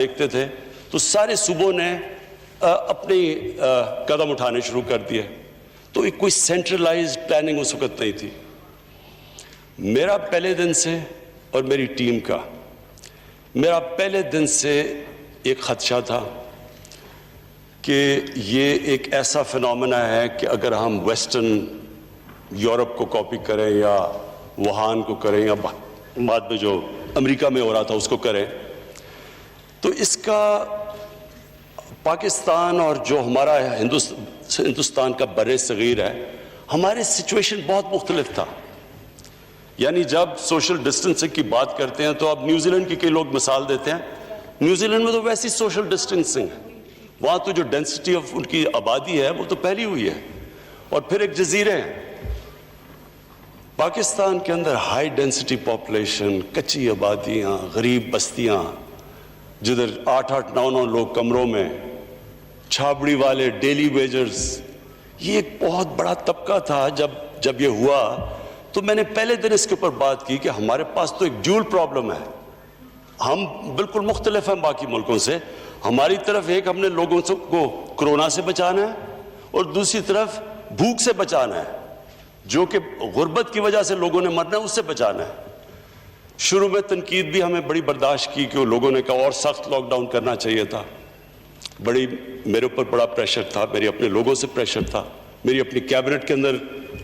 دیکھتے تھے تو سارے صوبوں نے اپنی قدم اٹھانے شروع کر دیے. تو ایک کوئی سینٹرلائزڈ پلاننگ اس وقت نہیں تھی. میرا پہلے دن سے اور میری ٹیم کا میرا پہلے دن سے ایک خدشہ تھا کہ یہ ایک ایسا فنومنا ہے کہ اگر ہم ویسٹرن یورپ کو کاپی کریں یا ووہان کو کریں یا بعد میں جو امریکہ میں ہو رہا تھا اس کو کریں تو اس کا پاکستان اور جو ہمارا ہندوستان کا بر صغیر ہے ہمارے سچویشن بہت مختلف تھا. یعنی جب سوشل ڈسٹنسنگ کی بات کرتے ہیں تو اب نیوزی لینڈ کی کئی لوگ مثال دیتے ہیں. نیوزی لینڈ میں تو ویسی سوشل ڈسٹنسنگ ہے, وہاں تو جو ڈینسٹی آف ان کی آبادی ہے وہ تو پھیلی ہوئی ہے اور پھر ایک جزیرے ہیں. پاکستان کے اندر ہائی ڈینسٹی پاپولیشن, کچی آبادیاں, غریب بستیاں, جدھر 8-9 لوگ کمروں میں, چھابڑی والے, ڈیلی ویجرز, یہ ایک بہت بڑا طبقہ تھا. جب یہ ہوا تو میں نے پہلے دن اس کے اوپر بات کی کہ ہمارے پاس تو ایک ڈیول پرابلم ہے. ہم بالکل مختلف ہیں باقی ملکوں سے. ہماری طرف ایک ہم نے لوگوں کو کرونا سے بچانا ہے اور دوسری طرف بھوک سے بچانا ہے, جو کہ غربت کی وجہ سے لوگوں نے مرنا ہے, اس سے بچانا ہے. شروع میں تنقید بھی ہمیں بڑی برداشت کی کہ لوگوں نے کہا اور سخت لاک ڈاؤن کرنا چاہیے تھا. میرے اوپر بڑا پریشر تھا, میرے اپنے لوگوں سے پریشر تھا, میری اپنی کیبنٹ کے اندر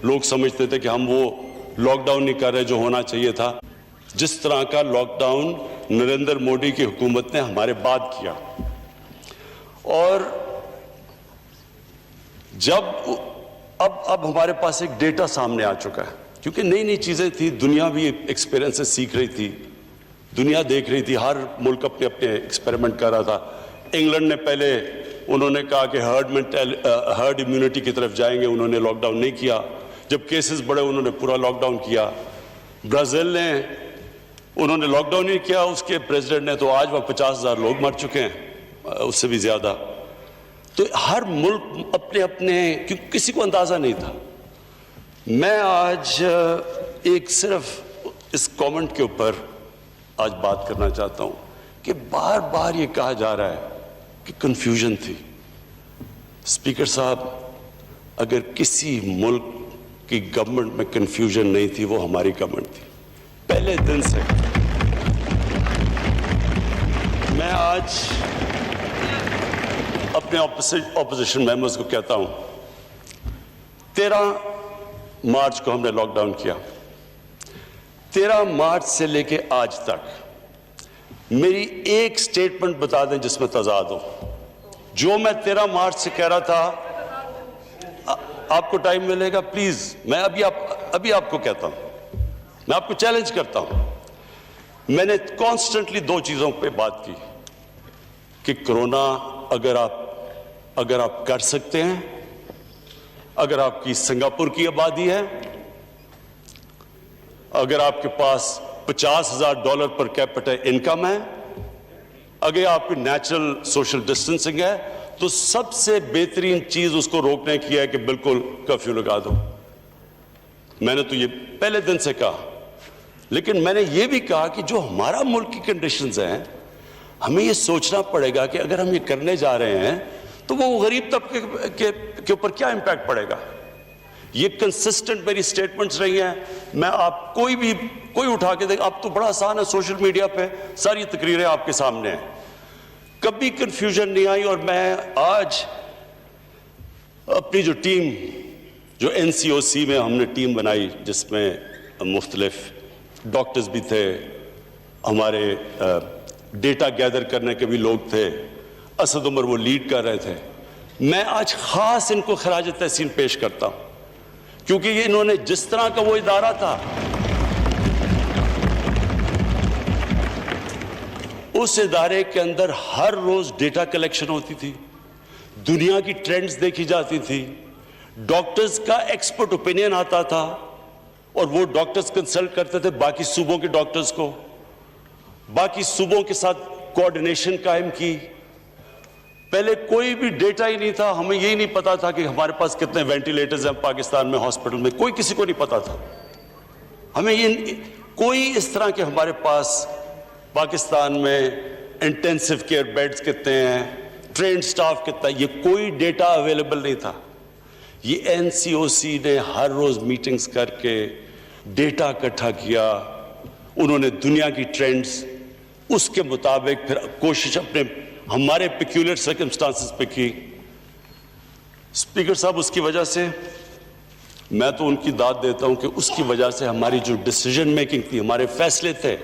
لوگ سمجھتے تھے کہ ہم وہ لاک ڈاؤن نہیں کر رہے جو ہونا چاہیے تھا. جس طرح کا لاک ڈاؤن نریندر مودی کی حکومت نے ہمارے بعد کیا, اور جب اب ہمارے پاس ایک ڈیٹا سامنے آ چکا ہے, کیونکہ نئی نئی چیزیں تھی, دنیا بھی ایکسپیرینس سے سیکھ رہی تھی, دنیا دیکھ رہی تھی, ہر ملک اپنے ایکسپیریمنٹ کر رہا تھا. انگلینڈ نے پہلے انہوں نے کہا کہ ہرڈ امیونٹی کی طرف جائیں گے, انہوں نے لاک ڈاؤن نہیں کیا. جب کیسز بڑھے انہوں نے پورا لاک ڈاؤن کیا. برازیل انہوں نے لاک ڈاؤن نہیں کیا, اس کے پریزیڈنٹ نے, تو آج وہ 50,000 لوگ مر چکے ہیں, اس سے بھی زیادہ. تو ہر ملک اپنے کیونکہ کسی کو اندازہ نہیں تھا. میں آج ایک صرف اس کامنٹ کے اوپر آج بات کرنا چاہتا ہوں کہ بار بار یہ کہا جا رہا ہے کہ کنفیوژن تھی. اسپیکر صاحب, اگر کسی ملک کی گورنمنٹ میں کنفیوژن نہیں تھی وہ ہماری گورنمنٹ تھی. پہلے دن سے میں آج اپنے اپوزیشن ممبرز کو کہتا ہوں, 13 مارچ کو ہم نے لاک ڈاؤن کیا. 13 مارچ سے لے کے آج تک میری ایک سٹیٹمنٹ بتا دیں جس میں تضاد ہو. جو میں 13 مارچ سے کہہ رہا تھا, آپ کو ٹائم ملے گا پلیز, میں ابھی آپ کو کہتا ہوں, میں آپ کو چیلنج کرتا ہوں. میں نے کانسٹنٹلی 2 چیزوں پہ بات کی کہ کرونا اگر آپ کر سکتے ہیں, اگر آپ کی سنگاپور کی آبادی ہے, اگر آپ کے پاس $50,000 پر کیپٹا انکم ہے, اگر آپ کی نیچرل سوشل ڈسٹنسنگ ہے, تو سب سے بہترین چیز اس کو روکنے کی ہے کہ بالکل کرفیو لگا دو. میں نے تو یہ پہلے دن سے کہا, لیکن میں نے یہ بھی کہا کہ جو ہمارا ملک کی کنڈیشنز ہیں ہمیں یہ سوچنا پڑے گا کہ اگر ہم یہ کرنے جا رہے ہیں تو وہ غریب طبقے کے اوپر کیا امپیکٹ پڑے گا. یہ کنسسٹنٹ میری سٹیٹمنٹس رہی ہیں. میں آپ کوئی اٹھا کے دیکھ, اب تو بڑا آسان ہے, سوشل میڈیا پہ ساری تقریریں آپ کے سامنے ہیں. کبھی کنفیوژن نہیں آئی. اور میں آج اپنی جو ٹیم, جو NCOC میں ہم نے ٹیم بنائی جس میں مختلف ڈاکٹرز بھی تھے, ہمارے ڈیٹا گیدر کرنے کے بھی لوگ تھے, اسد عمر وہ لیڈ کر رہے تھے, میں آج خاص ان کو خراج تحسین پیش کرتا ہوں کیونکہ یہ انہوں نے جس طرح کا وہ ادارہ تھا, اس ادارے کے اندر ہر روز ڈیٹا کلیکشن ہوتی تھی, دنیا کی ٹرینڈز دیکھی جاتی تھی, ڈاکٹرز کا ایکسپرٹ اوپینین آتا تھا اور وہ ڈاکٹرز کنسلٹ کرتے تھے باقی صوبوں کے ڈاکٹرز کو, باقی صوبوں کے ساتھ کوآرڈینیشن قائم کی. پہلے کوئی بھی ڈیٹا ہی نہیں تھا, ہمیں یہی نہیں پتا تھا کہ ہمارے پاس کتنے وینٹیلیٹرز ہیں پاکستان میں ہاسپٹل میں, کوئی کسی کو نہیں پتا تھا. ہمیں یہ کوئی اس طرح کے ہمارے پاس پاکستان میں انٹینسو کیئر بیڈز کتنے ہیں, ٹرینڈ سٹاف کتنا, یہ کوئی ڈیٹا اویلیبل نہیں تھا. یہ این سی او سی نے ہر روز میٹنگز کر کے ڈیٹا اکٹھا کیا, انہوں نے دنیا کی ٹرینڈز اس کے مطابق پھر کوشش اپنے ہمارے پیکیولر سرکمسٹانسز پہ کی. اسپیکر صاحب, اس کی وجہ سے میں تو ان کی داد دیتا ہوں کہ اس کی وجہ سے ہماری جو ڈیسیجن میکنگ تھی, ہمارے فیصلے تھے,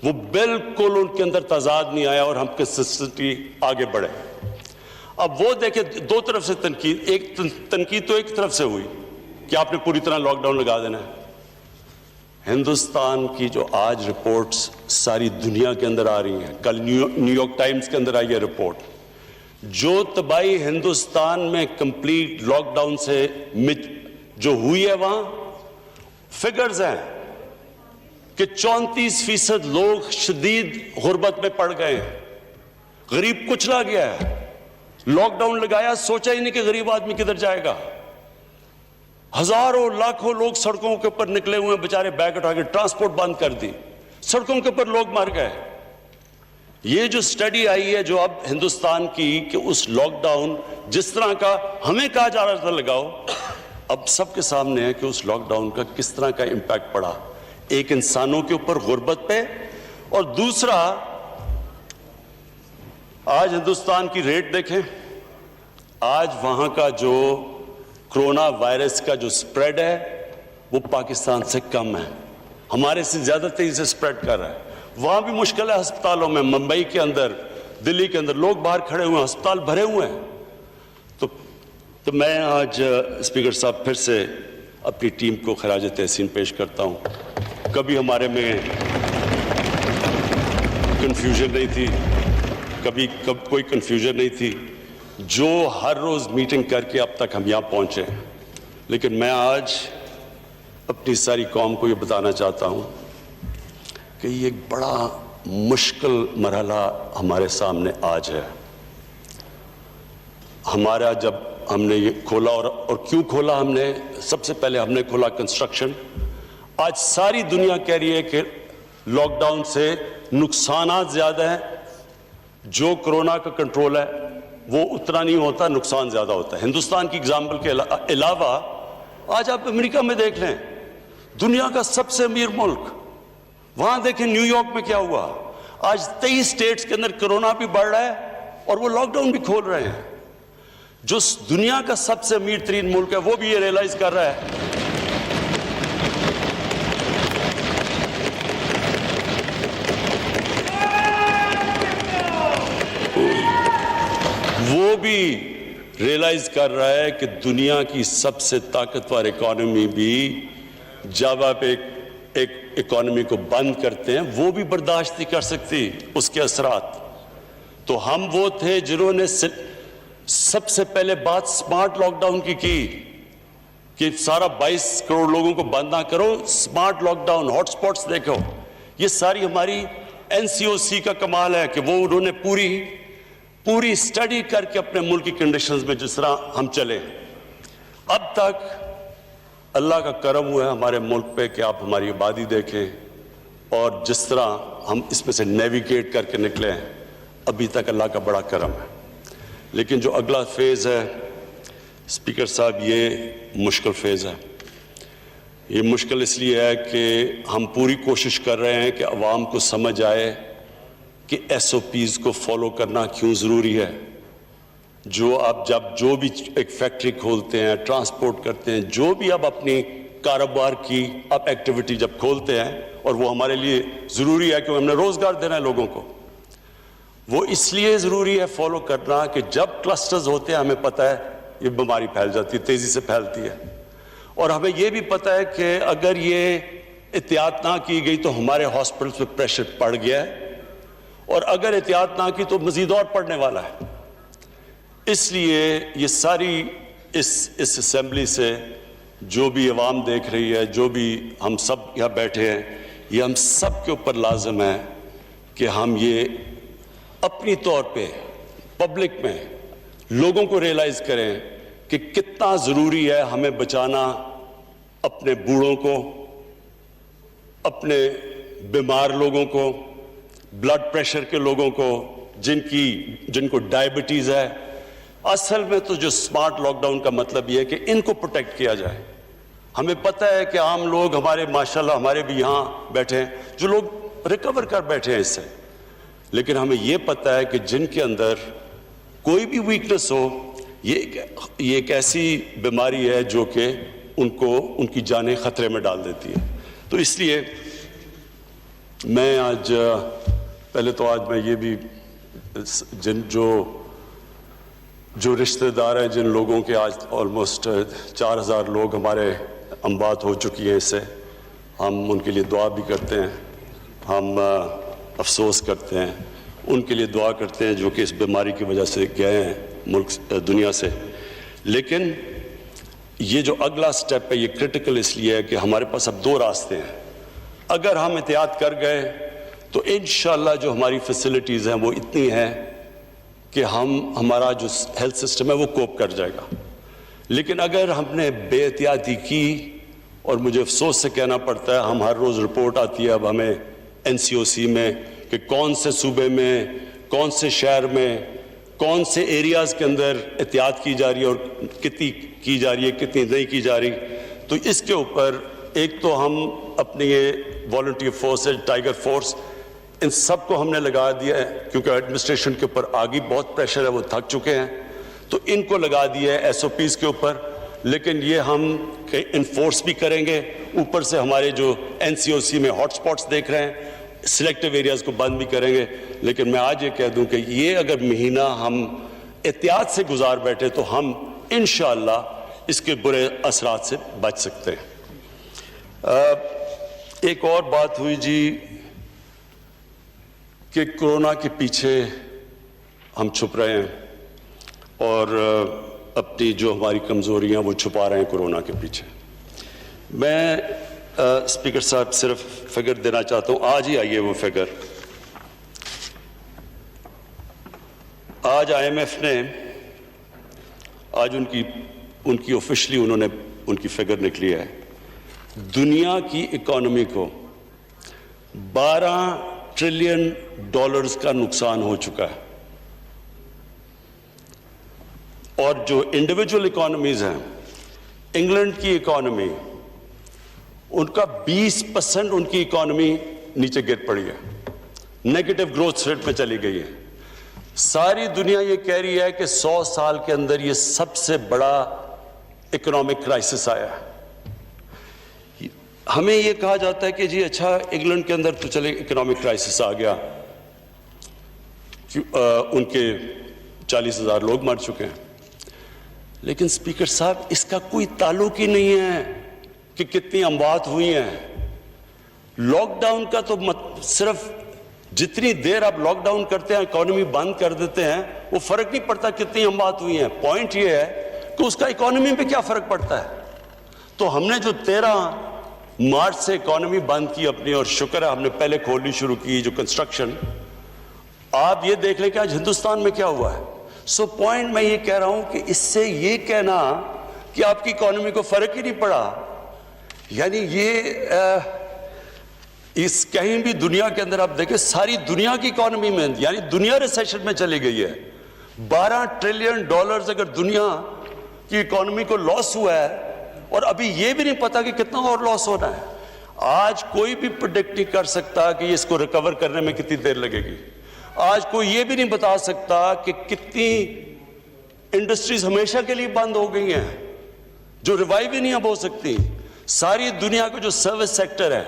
وہ بالکل ان کے اندر تضاد نہیں آیا اور ہم کنسسٹنٹلی آگے بڑھے. اب وہ دیکھیں, دو طرف سے تنقید, ایک تنقید تو ایک طرف سے ہوئی کہ آپ نے پوری طرح لاک ڈاؤن لگا دینا ہے. ہندوستان کی جو آج رپورٹس ساری دنیا کے اندر آ رہی ہیں, کل نیو یارک ٹائمز کے اندر آئی ہے رپورٹ, جو تباہی ہندوستان میں کمپلیٹ لاک ڈاؤن سے جو ہوئی ہے, وہاں فگرز ہیں کہ 34% لوگ شدید غربت میں پڑ گئے ہیں, غریب کچلا گیا ہے. لاک ڈاؤن لگایا, سوچا ہی نہیں کہ غریب آدمی کدھر جائے گا. ہزاروں لاکھوں لوگ سڑکوں کے اوپر نکلے ہوئے ہیں, بیچارے بیگ اٹھا کے, ٹرانسپورٹ بند کر دی, سڑکوں کے اوپر لوگ مر گئے. یہ جو سٹڈی آئی ہے جو اب ہندوستان کی, کہ اس لاک ڈاؤن جس طرح کا ہمیں کہا جا رہا تھا لگاؤ, اب سب کے سامنے ہے کہ اس لاک ڈاؤن کا کس طرح کا امپیکٹ پڑا, ایک انسانوں کے اوپر غربت پہ, اور دوسرا آج ہندوستان کی ریٹ دیکھیں, آج وہاں کا جو کرونا وائرس کا جو سپریڈ ہے وہ پاکستان سے کم ہے, ہمارے سے زیادہ تیزی سے سپریڈ کر رہا ہے. وہاں بھی مشکل ہے ہسپتالوں میں, ممبئی کے اندر, دلی کے اندر لوگ باہر کھڑے ہوئے ہیں, ہسپتال بھرے ہوئے ہیں. تو میں آج اسپیکر صاحب پھر سے اپنی ٹیم کو خراج تحسین پیش کرتا ہوں. کبھی ہمارے میں کنفیوژن نہیں تھی, کبھی کوئی کنفیوژن نہیں تھی, جو ہر روز میٹنگ کر کے اب تک ہم یہاں پہنچے. لیکن میں آج اپنی ساری قوم کو یہ بتانا چاہتا ہوں کہ یہ ایک بڑا مشکل مرحلہ ہمارے سامنے آج ہے. ہمارا جب ہم نے یہ کھولا, اور کیوں کھولا ہم نے, سب سے پہلے ہم نے کھولا کنسٹرکشن. آج ساری دنیا کہہ رہی ہے کہ لاک ڈاؤن سے نقصانات زیادہ ہیں, جو کرونا کا کنٹرول ہے وہ اتنا نہیں ہوتا, نقصان زیادہ ہوتا ہے. ہندوستان کی اگزامپل کے علاوہ آج آپ امریکہ میں دیکھ لیں, دنیا کا سب سے امیر ملک, وہاں دیکھیں نیو یارک میں کیا ہوا. آج 23 اسٹیٹس کے اندر کرونا بھی بڑھ رہا ہے اور وہ لاک ڈاؤن بھی کھول رہے ہیں. جو دنیا کا سب سے امیر ترین ملک ہے وہ بھی یہ ریئلائز کر رہا ہے کہ دنیا کی سب سے طاقتور اکانومی بھی جب آپ ایک اکانومی کو بند کرتے ہیں وہ بھی برداشت نہیں کر سکتی اس کے اثرات. تو ہم وہ تھے جنہوں نے سب سے پہلے بات سمارٹ لاک ڈاؤن کی کہ سارا 22 کروڑ لوگوں کو بند نہ کرو, smart lock down, hot spots دیکھو. یہ ساری ہماری این سی او سی کا کمال ہے کہ وہ انہوں نے پوری سٹڈی کر کے اپنے ملک کی کنڈیشنز میں جس طرح ہم چلے. اب تک اللہ کا کرم ہوا ہے ہمارے ملک پہ کہ آپ ہماری آبادی دیکھیں اور جس طرح ہم اس میں سے نیویگیٹ کر کے نکلے ہیں, ابھی تک اللہ کا بڑا کرم ہے. لیکن جو اگلا فیز ہے اسپیکر صاحب, یہ مشکل فیز ہے. یہ مشکل اس لیے ہے کہ ہم پوری کوشش کر رہے ہیں کہ عوام کو سمجھ آئے کہ ایس او پیز کو فالو کرنا کیوں ضروری ہے. جو آپ جو بھی ایک فیکٹری کھولتے ہیں, ٹرانسپورٹ کرتے ہیں, جو بھی آپ اپنی کاروبار کی آپ ایکٹیویٹی جب کھولتے ہیں, اور وہ ہمارے لیے ضروری ہے کہ ہم نے روزگار دینا ہے لوگوں کو, وہ اس لیے ضروری ہے فالو کرنا کہ جب کلسٹرز ہوتے ہیں ہمیں پتہ ہے یہ بیماری پھیل جاتی ہے, تیزی سے پھیلتی ہے, اور ہمیں یہ بھی پتہ ہے کہ اگر یہ احتیاط نہ کی گئی تو ہمارے ہاسپٹلس پہ پریشر پڑ گیا ہے, اور اگر احتیاط نہ کی تو مزید اور پڑنے والا ہے. اس لیے یہ ساری اس اسمبلی سے جو بھی عوام دیکھ رہی ہے, جو بھی ہم سب یہاں بیٹھے ہیں, یہ ہم سب کے اوپر لازم ہے کہ ہم یہ اپنی طور پہ پبلک میں لوگوں کو ریئلائز کریں کہ کتنا ضروری ہے ہمیں بچانا اپنے بوڑھوں کو, اپنے بیمار لوگوں کو, بلڈ پریشر کے لوگوں کو، جن کو ڈائبٹیز ہے. اصل میں تو جو سمارٹ لاک ڈاؤن کا مطلب یہ ہے کہ ان کو پروٹیکٹ کیا جائے. ہمیں پتہ ہے کہ عام لوگ ہمارے ماشاءاللہ ہمارے بھی یہاں بیٹھے ہیں جو لوگ ریکور کر بیٹھے ہیں اس سے، لیکن ہمیں یہ پتہ ہے کہ جن کے اندر کوئی بھی ویکنس ہو، یہ ایک ایسی بیماری ہے جو کہ ان کی جانیں خطرے میں ڈال دیتی ہے. تو اس لیے میں آج میں یہ بھی جو رشتہ دار ہیں، جن لوگوں کے آج آلموسٹ 4000 لوگ ہمارے اموات ہو چکی ہیں، اس سے ہم ان کے لیے دعا بھی کرتے ہیں، ہم افسوس کرتے ہیں، ان کے لیے دعا کرتے ہیں جو کہ اس بیماری کی وجہ سے گئے ہیں دنیا سے. لیکن یہ جو اگلا سٹیپ ہے یہ کرٹیکل اس لیے ہے کہ ہمارے پاس اب 2 راستے ہیں. اگر ہم احتیاط کر گئے تو انشاءاللہ جو ہماری فیسلٹیز ہیں وہ اتنی ہیں کہ ہمارا جو ہیلتھ سسٹم ہے وہ کوپ کر جائے گا. لیکن اگر ہم نے بے احتیاطی کی، اور مجھے افسوس سے کہنا پڑتا ہے ہم ہر روز رپورٹ آتی ہے اب ہمیں NCOC میں کہ کون سے صوبے میں، کون سے شہر میں، کون سے ایریاز کے اندر احتیاط کی جا رہی ہے اور کتنی کی جا رہی ہے، کتنی نہیں کی جا رہی. تو اس کے اوپر ایک تو ہم اپنی یہ والنٹیئر فورس ہے، ٹائیگر فورس، ان سب کو ہم نے لگا دیا ہے کیونکہ ایڈمنسٹریشن کے اوپر آگے بہت پریشر ہے، وہ تھک چکے ہیں، تو ان کو لگا دیا ہے SOPs کے اوپر. لیکن یہ ہم انفورس بھی کریں گے، اوپر سے ہمارے جو NCOC میں ہاٹ سپاٹس دیکھ رہے ہیں، سلیکٹیو ایریاز کو بند بھی کریں گے. لیکن میں آج یہ کہہ دوں کہ یہ اگر مہینہ ہم احتیاط سے گزار بیٹھے تو ہم انشاءاللہ اس کے برے اثرات سے بچ سکتے ہیں. ایک اور بات ہوئی جی کہ کرونا کے پیچھے ہم چھپ رہے ہیں اور اپنی جو ہماری کمزوریاں وہ چھپا رہے ہیں کرونا کے پیچھے. میں اسپیکر صاحب صرف فگر دینا چاہتا ہوں، آج ہی آئیے وہ فگر. آج IMF نے آج ان کی آفیشلی انہوں نے ان کی فگر نکلی ہے. دنیا کی اکانومی کو $12 ٹریلین کا نقصان ہو چکا ہے، اور جو انڈیویجول اکانومیز ہیں، انگلینڈ کی اکانومی، ان کا 20% ان کی اکانومی نیچے گر پڑی ہے، نیگیٹو گروتھ ریٹ میں چلی گئی ہے. ساری دنیا یہ کہہ رہی ہے کہ 100 سال کے اندر یہ سب سے بڑا اکنامک کرائسس آیا ہے. ہمیں یہ کہا جاتا ہے کہ جی اچھا انگلینڈ کے اندر تو چلے اکنامک کرائسس آ گیا، ان کے 40,000 لوگ مر چکے ہیں. لیکن اسپیکر صاحب اس کا کوئی تعلق ہی نہیں ہے کہ کتنی اموات ہوئی ہیں. لاک ڈاؤن کا تو صرف جتنی دیر آپ لاک ڈاؤن کرتے ہیں، اکانومی بند کر دیتے ہیں، وہ فرق نہیں پڑتا کتنی اموات ہوئی ہیں. پوائنٹ یہ ہے کہ اس کا اکانومی پہ کیا فرق پڑتا ہے. تو ہم نے جو 13 مارچ سے اکانومی بند کی اپنی، اور شکر ہے ہم نے پہلے کھولنی شروع کی جو کنسٹرکشن. آپ یہ دیکھ لیں کہ آج ہندوستان میں کیا ہوا ہے. سو پوائنٹ میں یہ کہہ رہا ہوں کہ اس سے یہ کہنا کہ آپ کی اکانومی کو فرق ہی نہیں پڑا، یعنی یہ اس کہیں بھی دنیا کے اندر آپ دیکھیں ساری دنیا کی اکانومی میں، یعنی دنیا ریسیشن میں چلی گئی ہے. $12 ٹریلین اگر دنیا کی اکانومی کو لاس ہوا ہے، اور ابھی یہ بھی نہیں پتا کہ کتنا اور لاس ہونا ہے. آج کوئی بھی پریڈکٹ نہیں کر سکتا کہ اس کو ریکور کرنے میں کتنی دیر لگے گی. آج کوئی یہ بھی نہیں بتا سکتا کہ کتنی انڈسٹریز ہمیشہ کے لیے بند ہو گئی ہیں جو ریوائیو ہی نہیں اب ہو سکتی. ساری دنیا کا جو سروس سیکٹر ہے،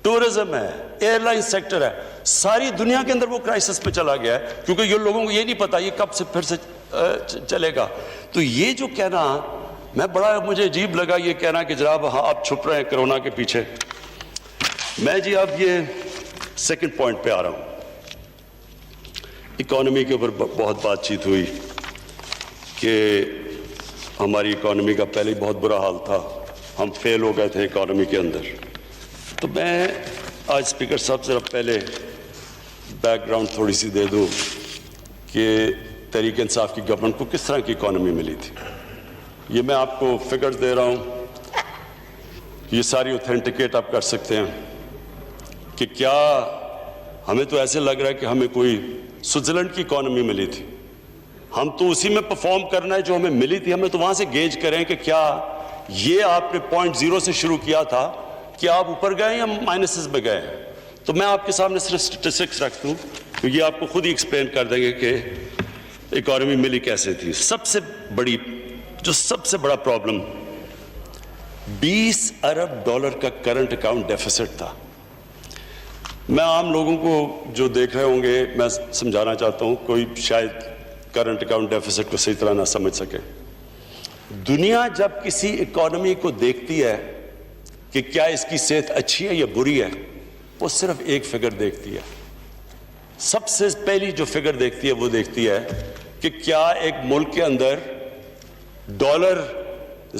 ٹورزم ہے، ایئر لائن سیکٹر ہے، ساری دنیا کے اندر وہ کرائسس پہ چلا گیا ہے، کیونکہ یہ لوگوں کو یہ نہیں پتا یہ کب سے پھر سے چلے گا. تو یہ جو کہنا مجھے عجیب لگا، یہ کہنا کہ جناب ہاں آپ چھپ رہے ہیں کرونا کے پیچھے. میں جی اب یہ سیکنڈ پوائنٹ پہ آ رہا ہوں. اکانومی کے اوپر بہت بات چیت ہوئی کہ ہماری اکانومی کا پہلے بہت برا حال تھا، ہم فیل ہو گئے تھے اکانومی کے اندر. تو میں آج اسپیکر صاحب ذرا پہلے بیک گراؤنڈ تھوڑی سی دے دوں کہ تحریک انصاف کی گورنمنٹ کو کس طرح کی اکانومی ملی تھی. یہ میں آپ کو فگرز دے رہا ہوں، یہ ساری اوتھینٹیکیٹ آپ کر سکتے ہیں کہ کیا ہمیں تو ایسے لگ رہا ہے کہ ہمیں کوئی سوئٹزرلینڈ کی اکانومی ملی تھی. ہم تو اسی میں پرفارم کرنا ہے جو ہمیں ملی تھی. ہمیں تو وہاں سے گیج کریں کہ کیا یہ آپ نے 0.0 سے شروع کیا تھا کہ آپ اوپر گئے یا مائنسز میں گئے. تو میں آپ کے سامنے صرف سٹیٹسٹکس رکھتا ہوں کہ یہ آپ کو خود ہی ایکسپلین کر دیں گے کہ اکانومی ملی کیسے تھی. سب سے بڑا پرابلم $20 ارب کا کرنٹ اکاؤنٹ ڈیفیسٹ تھا. میں عام لوگوں کو جو دیکھ رہے ہوں گے میں سمجھانا چاہتا ہوں, کوئی شاید کرنٹ اکاؤنٹ ڈیفیسٹ کو صحیح طرح نہ سمجھ سکے. دنیا جب کسی اکانومی کو دیکھتی ہے کہ کیا اس کی صحت اچھی ہے یا بری ہے, وہ صرف ایک فگر دیکھتی ہے. سب سے پہلی جو فگر دیکھتی ہے وہ دیکھتی ہے کہ کیا ایک ملک کے اندر ڈالر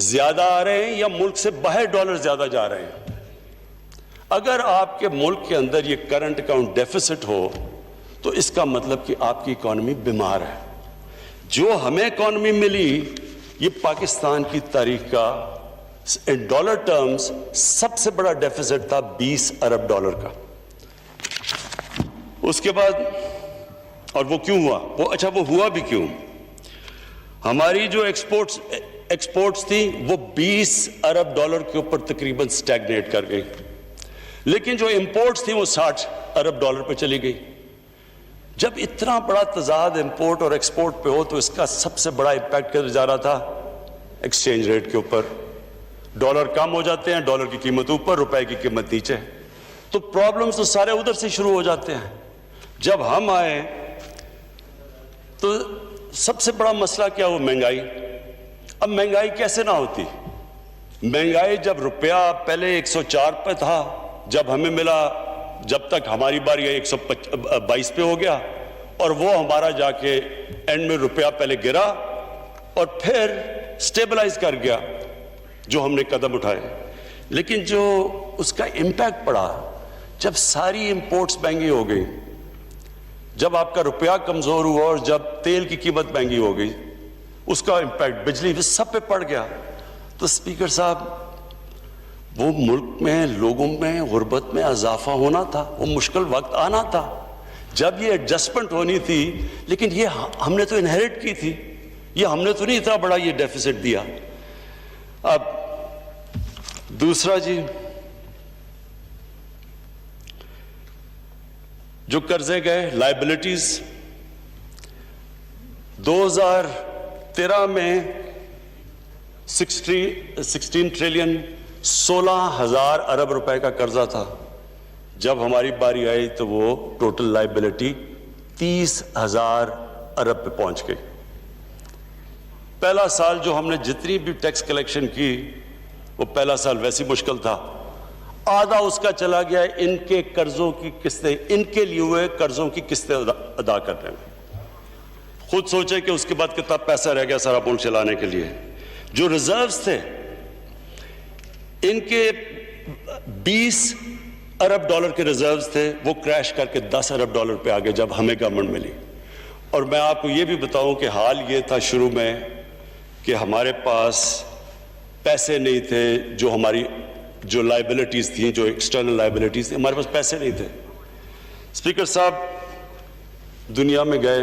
زیادہ آ رہے ہیں یا ملک سے باہر ڈالر زیادہ جا رہے ہیں. اگر آپ کے ملک کے اندر یہ کرنٹ اکاؤنٹ ڈیفیسٹ ہو تو اس کا مطلب کہ آپ کی اکانومی بیمار ہے. جو ہمیں اکانومی ملی یہ پاکستان کی تاریخ کا ان ڈالر ٹرمز سب سے بڑا ڈیفیسٹ تھا $20 ارب کا. اس کے بعد اور وہ کیوں ہوا, وہ ہوا بھی کیوں. ہماری جو ایکسپورٹس تھی وہ $20 ارب کے اوپر تقریباً سٹیگنیٹ کر گئی, لیکن جو امپورٹس تھیں وہ $60 ارب پہ چلی گئی. جب اتنا بڑا تضاد امپورٹ اور ایکسپورٹ پہ ہو تو اس کا سب سے بڑا امپیکٹ کدھر جا رہا تھا, ایکسچینج ریٹ کے اوپر. ڈالر کم ہو جاتے ہیں, ڈالر کی قیمت اوپر, روپے کی قیمت نیچے, تو پرابلمز تو سارے ادھر سے شروع ہو جاتے ہیں. جب ہم آئے تو سب سے بڑا مسئلہ کیا ہوا, مہنگائی. اب مہنگائی کیسے نہ ہوتی. مہنگائی جب روپیہ پہلے 104 پہ تھا, جب ہمیں ملا, جب تک ہماری باری 122 پہ ہو گیا, اور وہ ہمارا جا کے اینڈ میں روپیہ پہلے گرا اور پھر سٹیبلائز کر گیا جو ہم نے قدم اٹھائے. لیکن جو اس کا امپیکٹ پڑا جب ساری امپورٹس مہنگی ہو گئی, جب آپ کا روپیہ کمزور ہوا اور جب تیل کی قیمت مہنگی ہو گئی, اس کا امپیکٹ بجلی سب پہ پڑ گیا. تو اسپیکر صاحب, وہ ملک میں لوگوں میں غربت میں اضافہ ہونا تھا, وہ مشکل وقت آنا تھا جب یہ ایڈجسٹمنٹ ہونی تھی. لیکن یہ ہم نے تو انہیریٹ کی تھی, یہ ہم نے تو نہیں اتنا بڑا یہ ڈیفیسٹ دیا. اب دوسرا جی, جو قرضے گئے, لائبلٹیز, 2013 میں 16 ٹریلین 16,000 ارب روپے کا قرضہ تھا. جب ہماری باری آئی تو وہ ٹوٹل لائبلٹی 30,000 ارب پہ پہنچ گئی. پہلا سال جو ہم نے جتنی بھی ٹیکس کلیکشن کی وہ پہلا سال ویسی مشکل تھا, آدھا اس کا چلا گیا ان کے قرضوں کی قسطیں, ان کے لیے ہوئے قرضوں کی قسطیں ادا کرنے میں. خود سوچے کہ اس کے بعد کتنا پیسہ رہ گیا سارا ملک چلانے کے لیے. جو ریزروز تھے ان کے $20 ارب کے ریزروز تھے, وہ کریش کر کے $10 ارب پہ آ گئے جب ہمیں گورنمنٹ ملی. اور میں آپ کو یہ بھی بتاؤں کہ حال یہ تھا شروع میں کہ ہمارے پاس پیسے نہیں تھے, جو لائبلٹیز تھیں, جو ایکسٹرنل لائبلٹیز تھیں, ہمارے پاس پیسے نہیں تھے. اسپیکر صاحب دنیا میں گئے,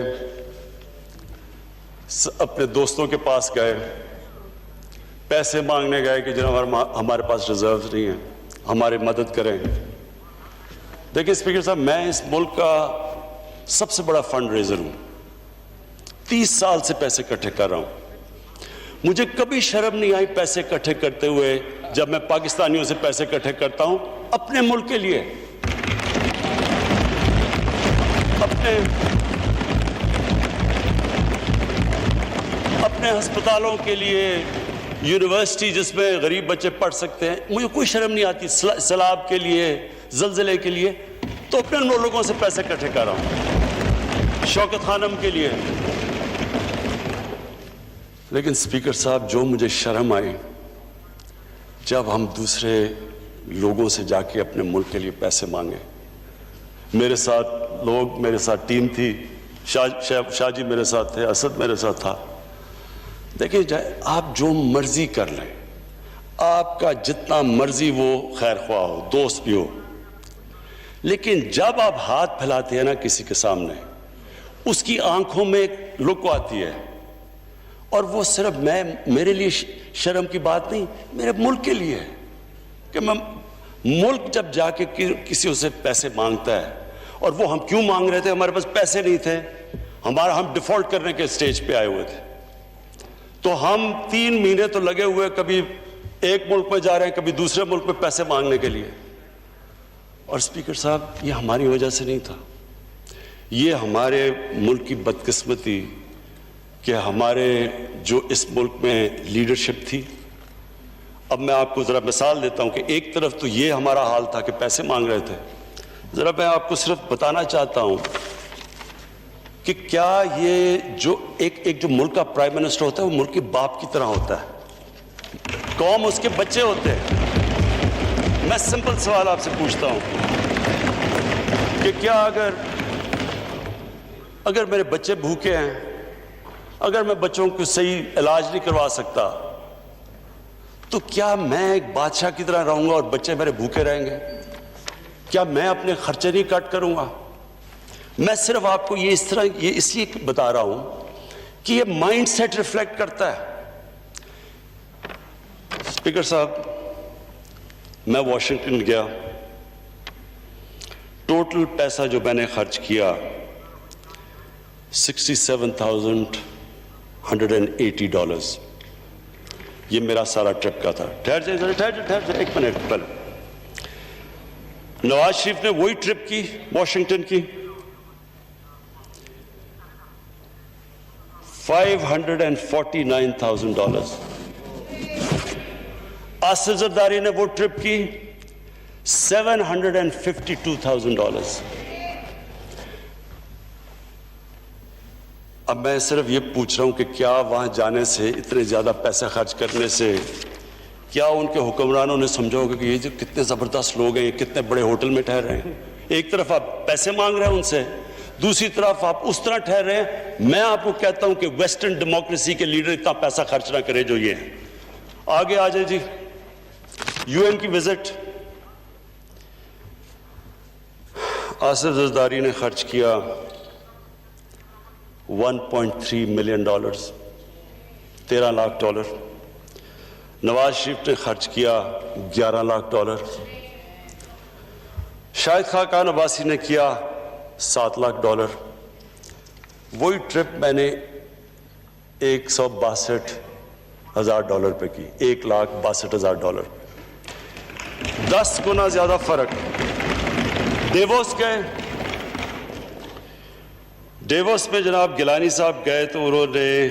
اپنے دوستوں کے پاس گئے, پیسے مانگنے گئے کہ جناب ہمارے پاس ریزروز نہیں ہیں, ہماری مدد کریں. دیکھیں اسپیکر صاحب, میں اس ملک کا سب سے بڑا فنڈ ریزر ہوں, 30 سال سے پیسے اکٹھے کر رہا ہوں. مجھے کبھی شرم نہیں آئی پیسے اکٹھے کرتے ہوئے جب میں پاکستانیوں سے پیسے اکٹھے کرتا ہوں اپنے ملک کے لیے, اپنے ہسپتالوں کے لیے, یونیورسٹی جس میں غریب بچے پڑھ سکتے ہیں. مجھے کوئی شرم نہیں آتی. سیلاب کے لیے, زلزلے کے لیے, تو اپنے لوگوں سے پیسے اکٹھے کر رہا ہوں, شوکت خانم کے لیے. لیکن اسپیکر صاحب جو مجھے شرم آئی جب ہم دوسرے لوگوں سے جا کے اپنے ملک کے لیے پیسے مانگے. میرے ساتھ لوگ, میرے ساتھ ٹیم تھی, شاہ جی میرے ساتھ تھے, اسد میرے ساتھ تھا. دیکھیں آپ جو مرضی کر لیں, آپ کا جتنا مرضی وہ خیر خواہ ہو, دوست بھی ہو, لیکن جب آپ ہاتھ پھیلاتے ہیں نا کسی کے سامنے، اس کی آنکھوں میں ایک لک آتی ہے، اور وہ صرف میرے لیے شرم کی بات نہیں، میرے ملک کے لیے ہے کہ میں ملک جب جا کے کسی سے پیسے مانگتا ہے، اور وہ ہم کیوں مانگ رہے تھے؟ ہمارے پاس پیسے نہیں تھے، ہم ڈیفالٹ کرنے کے سٹیج پہ آئے ہوئے تھے، تو ہم 3 مہینے تو لگے ہوئے، کبھی ایک ملک میں جا رہے ہیں، کبھی دوسرے ملک میں پیسے مانگنے کے لیے. اور اسپیکر صاحب، یہ ہماری وجہ سے نہیں تھا، یہ ہمارے ملک کی بدقسمتی کہ ہمارے جو اس ملک میں لیڈرشپ تھی. اب میں آپ کو ذرا مثال دیتا ہوں کہ ایک طرف تو یہ ہمارا حال تھا کہ پیسے مانگ رہے تھے، ذرا میں آپ کو صرف بتانا چاہتا ہوں کہ کیا یہ جو ایک جو ملک کا پرائم منسٹر ہوتا ہے وہ ملک کے باپ کی طرح ہوتا ہے، قوم اس کے بچے ہوتے ہیں. میں سمپل سوال آپ سے پوچھتا ہوں کہ کیا اگر میرے بچے بھوکے ہیں، اگر میں بچوں کو صحیح علاج نہیں کروا سکتا، تو کیا میں ایک بادشاہ کی طرح رہوں گا اور بچے میرے بھوکے رہیں گے؟ کیا میں اپنے خرچے نہیں کٹ کروں گا؟ میں صرف آپ کو یہ اس لیے بتا رہا ہوں کہ یہ مائنڈ سیٹ ریفلیکٹ کرتا ہے. اسپیکر صاحب، میں واشنگٹن گیا، ٹوٹل پیسہ جو میں نے خرچ کیا $67,180. یہ میرا سارا ٹرپ کا تھا. ٹھہر جائے ایک منٹ پہلے. نواز شریف نے وہی ٹرپ کی واشنگٹن کی، $549,000. آصف زرداری نے وہ ٹرپ کی $752,000. اب میں صرف یہ پوچھ رہا ہوں کہ کیا وہاں جانے سے، اتنے زیادہ پیسے خرچ کرنے سے، کیا ان کے حکمرانوں نے سمجھا ہوگا کہ یہ جو کتنے زبردست لوگ ہیں، یہ کتنے بڑے ہوٹل میں ٹھہر رہے ہیں؟ ایک طرف آپ پیسے مانگ رہے ہیں ان سے، دوسری طرف آپ اس طرح ٹھہر رہے ہیں. میں آپ کو کہتا ہوں کہ ویسٹرن ڈیموکریسی کے لیڈر اتنا پیسہ خرچ نہ کرے جو یہ ہیں. آگے آ جائے جی. UN کی وزٹ، آصف زرداری نے خرچ کیا $1.3 ملین، $13 لاکھ. نواز شریف نے خرچ کیا $11 لاکھ. شاہد خاقان عباسی نے کیا $7 لاکھ. وہی ٹرپ میں نے $162,000 پہ کی، $1,62,000. 10 گنا زیادہ فرق. ڈیووس گئے، ڈیووس میں جناب گیلانی صاحب گئے تو انہوں نے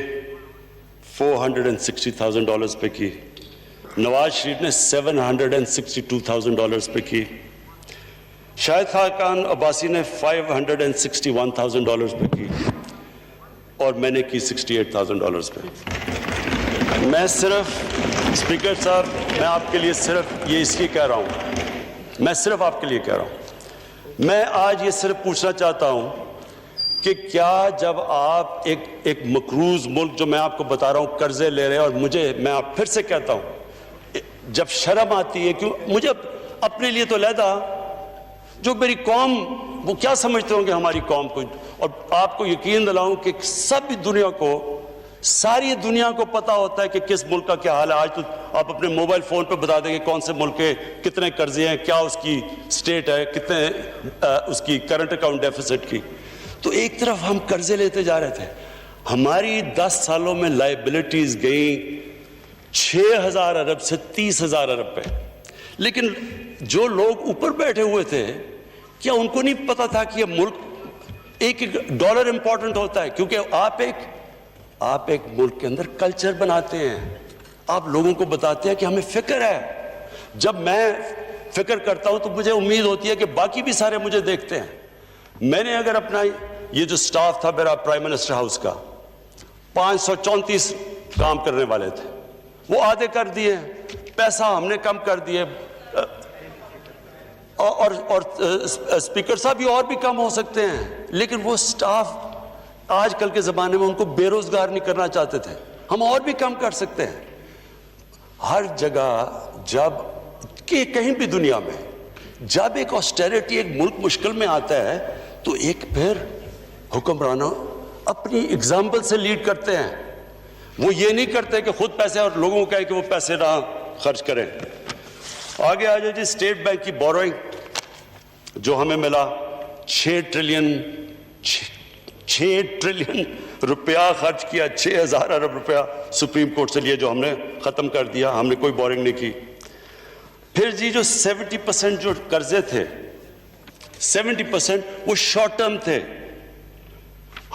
$460,000 پہ کی. نواز شریف نے $762,000 پہ کی. شاہد خاقان عباسی نے $561,000 پہ کی، اور میں نے کی $68,000 پہ. میں صرف اسپیکر صاحب، میں آپ کے لیے صرف یہ اس لیے کہہ رہا ہوں، میں صرف آپ کے لیے کہہ رہا ہوں، میں آج یہ صرف پوچھنا چاہتا ہوں کہ کیا جب آپ ایک مقروض ملک، جو میں آپ کو بتا رہا ہوں قرضے لے رہے ہیں، اور میں آپ پھر سے کہتا ہوں، جب شرم آتی ہے، کیوں مجھے اپنے لیے تو علیحدہ، جو میری قوم، وہ کیا سمجھتے ہوں گے ہماری قوم کو. اور آپ کو یقین دلاؤں کہ سب دنیا کو، ساری دنیا کو پتا ہوتا ہے کہ کس ملک کا کیا حال ہے. آج تو آپ اپنے موبائل فون پہ بتا دیں گے کون سے ملک کے کتنے قرضے ہیں، کیا اس کی سٹیٹ ہے، کتنے اس کی کرنٹ اکاؤنٹ ڈیفیسٹ کی. تو ایک طرف ہم قرضے لیتے جا رہے تھے، ہماری 10 سالوں میں لائبلٹیز گئیں 6,000 ارب سے 30,000 ارب پہ. لیکن جو لوگ اوپر بیٹھے ہوئے تھے، کیا ان کو نہیں پتا تھا کہ یہ ملک ایک ڈالر امپورٹنٹ ہوتا ہے؟ کیونکہ آپ ایک ملک کے اندر کلچر بناتے ہیں، آپ لوگوں کو بتاتے ہیں کہ ہمیں فکر ہے. جب میں فکر کرتا ہوں تو مجھے امید ہوتی ہے کہ باقی بھی سارے مجھے دیکھتے ہیں. میں نے اگر اپنا یہ جو سٹاف تھا میرا پرائم منسٹر ہاؤس کا، 534 کام کرنے والے تھے، وہ آدھے کر دیے، پیسہ ہم نے کم کر دیے، اور اسپیکر صاحب یہ اور بھی کم ہو سکتے ہیں. لیکن وہ سٹاف آج کل کے زمانے میں ان کو بے روزگار نہیں کرنا چاہتے تھے. ہم اور بھی کم کر سکتے ہیں. ہر جگہ جب کہ کہیں بھی دنیا میں جب ایک آسٹیریٹی ایک ملک مشکل میں آتا ہے تو ایک پھر حکمرانوں اپنی اگزامپل سے لیڈ کرتے ہیں. وہ یہ نہیں کرتے کہ خود پیسے اور لوگوں کو کہیں کہ وہ پیسے نہ خرچ کریں. آگے آ جائے جی اسٹیٹ بینک کی بوروئنگ جو ہمیں ملا 6 ٹریلین روپیہ خرچ کیا, 6,000 ارب روپیہ سپریم کورٹ سے لیے جو ہم نے ختم کر دیا, ہم نے کوئی بورنگ نہیں کی. پھر جی جو 70% جو قرضے تھے 70% وہ شارٹ ٹرم تھے,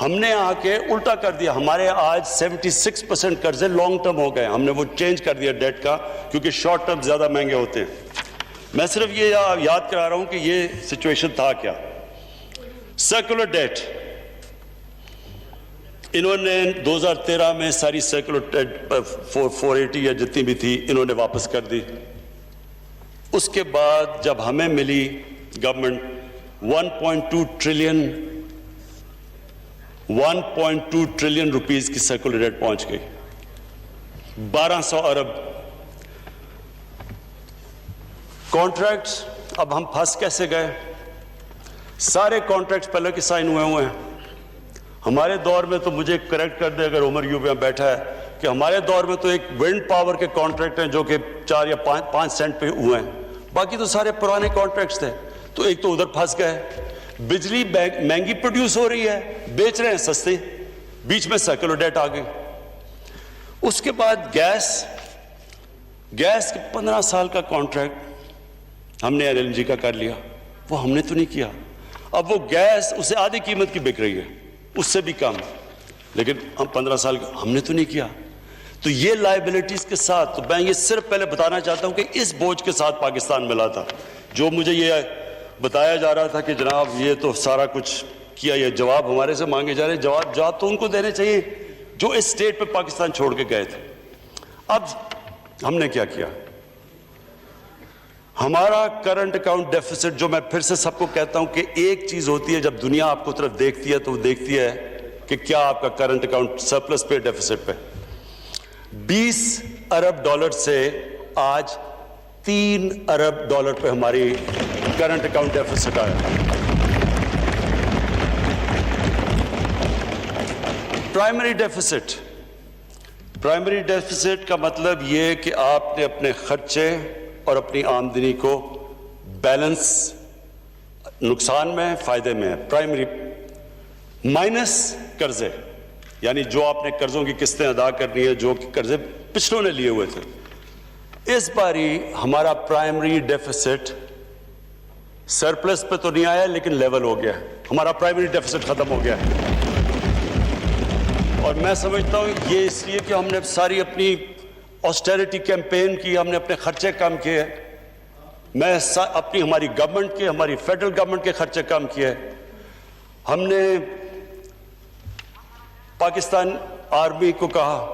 ہم نے آ کے الٹا کر دیا. ہمارے آج 76% قرضے لانگ ٹرم ہو گئے, ہم نے وہ چینج کر دیا ڈیٹ کا, کیونکہ شارٹ ٹرم زیادہ مہنگے ہوتے ہیں. میں صرف یہ یاد کرا رہا ہوں کہ یہ سچویشن تھا کیا. سرکولر ڈیٹ انہوں نے 2013 میں ساری سرکولر ڈیٹ 480 یا جتنی بھی تھی انہوں نے واپس کر دی. اس کے بعد جب ہمیں ملی گورنمنٹ 1.2 ٹریلین روپیز کی سرکولر ڈیٹ پہنچ گئی, 1200 ارب. کانٹریکٹس اب ہم پھنس کیسے گئے؟ سارے کانٹریکٹس پہلے کے سائن ہوئے ہیں. ہمارے دور میں تو مجھے کریکٹ کر دے اگر عمر یوں پہ بیٹھا ہے کہ ہمارے دور میں تو ایک ونڈ پاور کے کانٹریکٹ ہیں جو کہ 4 یا 5 سینٹ پہ ہوئے ہیں, باقی تو سارے پرانے کانٹریکٹس تھے. تو ایک تو ادھر پھنس گئے, بجلی مہنگی پروڈیوس ہو رہی ہے, بیچ رہے ہیں سستے, بیچ میں سرکولر ڈیٹ آ گئی. اس کے بعد گیس کے 15 سال کا کانٹریکٹ ہم نے LNG کا کر لیا, وہ ہم نے تو نہیں کیا. اب وہ گیس اسے آدھی قیمت کی بک رہی ہے, اس سے بھی کم, لیکن ہم 15 سال ہم نے تو نہیں کیا. تو یہ لائبلٹیز کے ساتھ, تو میں یہ صرف پہلے بتانا چاہتا ہوں کہ اس بوجھ کے ساتھ پاکستان ملا تھا. جو مجھے یہ بتایا جا رہا تھا کہ جناب یہ تو سارا کچھ کیا, یہ جواب ہمارے سے مانگے جا رہے, جواب تو ان کو دینے چاہیے جو اس سٹیٹ پہ پاکستان چھوڑ کے گئے تھے. اب ہم نے کیا کیا؟ ہمارا کرنٹ اکاؤنٹ ڈیفیسٹ, جو میں پھر سے سب کو کہتا ہوں کہ ایک چیز ہوتی ہے جب دنیا آپ کو طرف دیکھتی ہے تو وہ دیکھتی ہے کہ کیا آپ کا کرنٹ اکاؤنٹ سرپلس پہ ڈیفیسٹ پہ. 20 ارب ڈالر سے آج 3 ارب ڈالر پہ ہماری کرنٹ اکاؤنٹ ڈیفیسٹ آیا. پرائمری ڈیفیسٹ کا مطلب یہ کہ آپ نے اپنے خرچے اور اپنی آمدنی کو بیلنس, نقصان میں فائدے میں ہے. پرائمری مائنس قرضے, یعنی جو آپ نے قرضوں کی قسطیں ادا کرنی ہے جو کہ قرضے پچھلوں نے لیے ہوئے تھے. اس باری ہمارا پرائمری ڈیفیسٹ سرپلس پہ تو نہیں آیا لیکن لیول ہو گیا, ہمارا پرائمری ڈیفیسٹ ختم ہو گیا. اور میں سمجھتا ہوں یہ اس لیے کہ ہم نے ساری اپنی آسٹیریٹی کیمپین کی, ہم نے اپنے خرچے کم کیے, میں اپنی ہماری گورنمنٹ کے, ہماری فیڈرل گورنمنٹ کے خرچے کم کیے. ہم نے پاکستان آرمی کو کہا,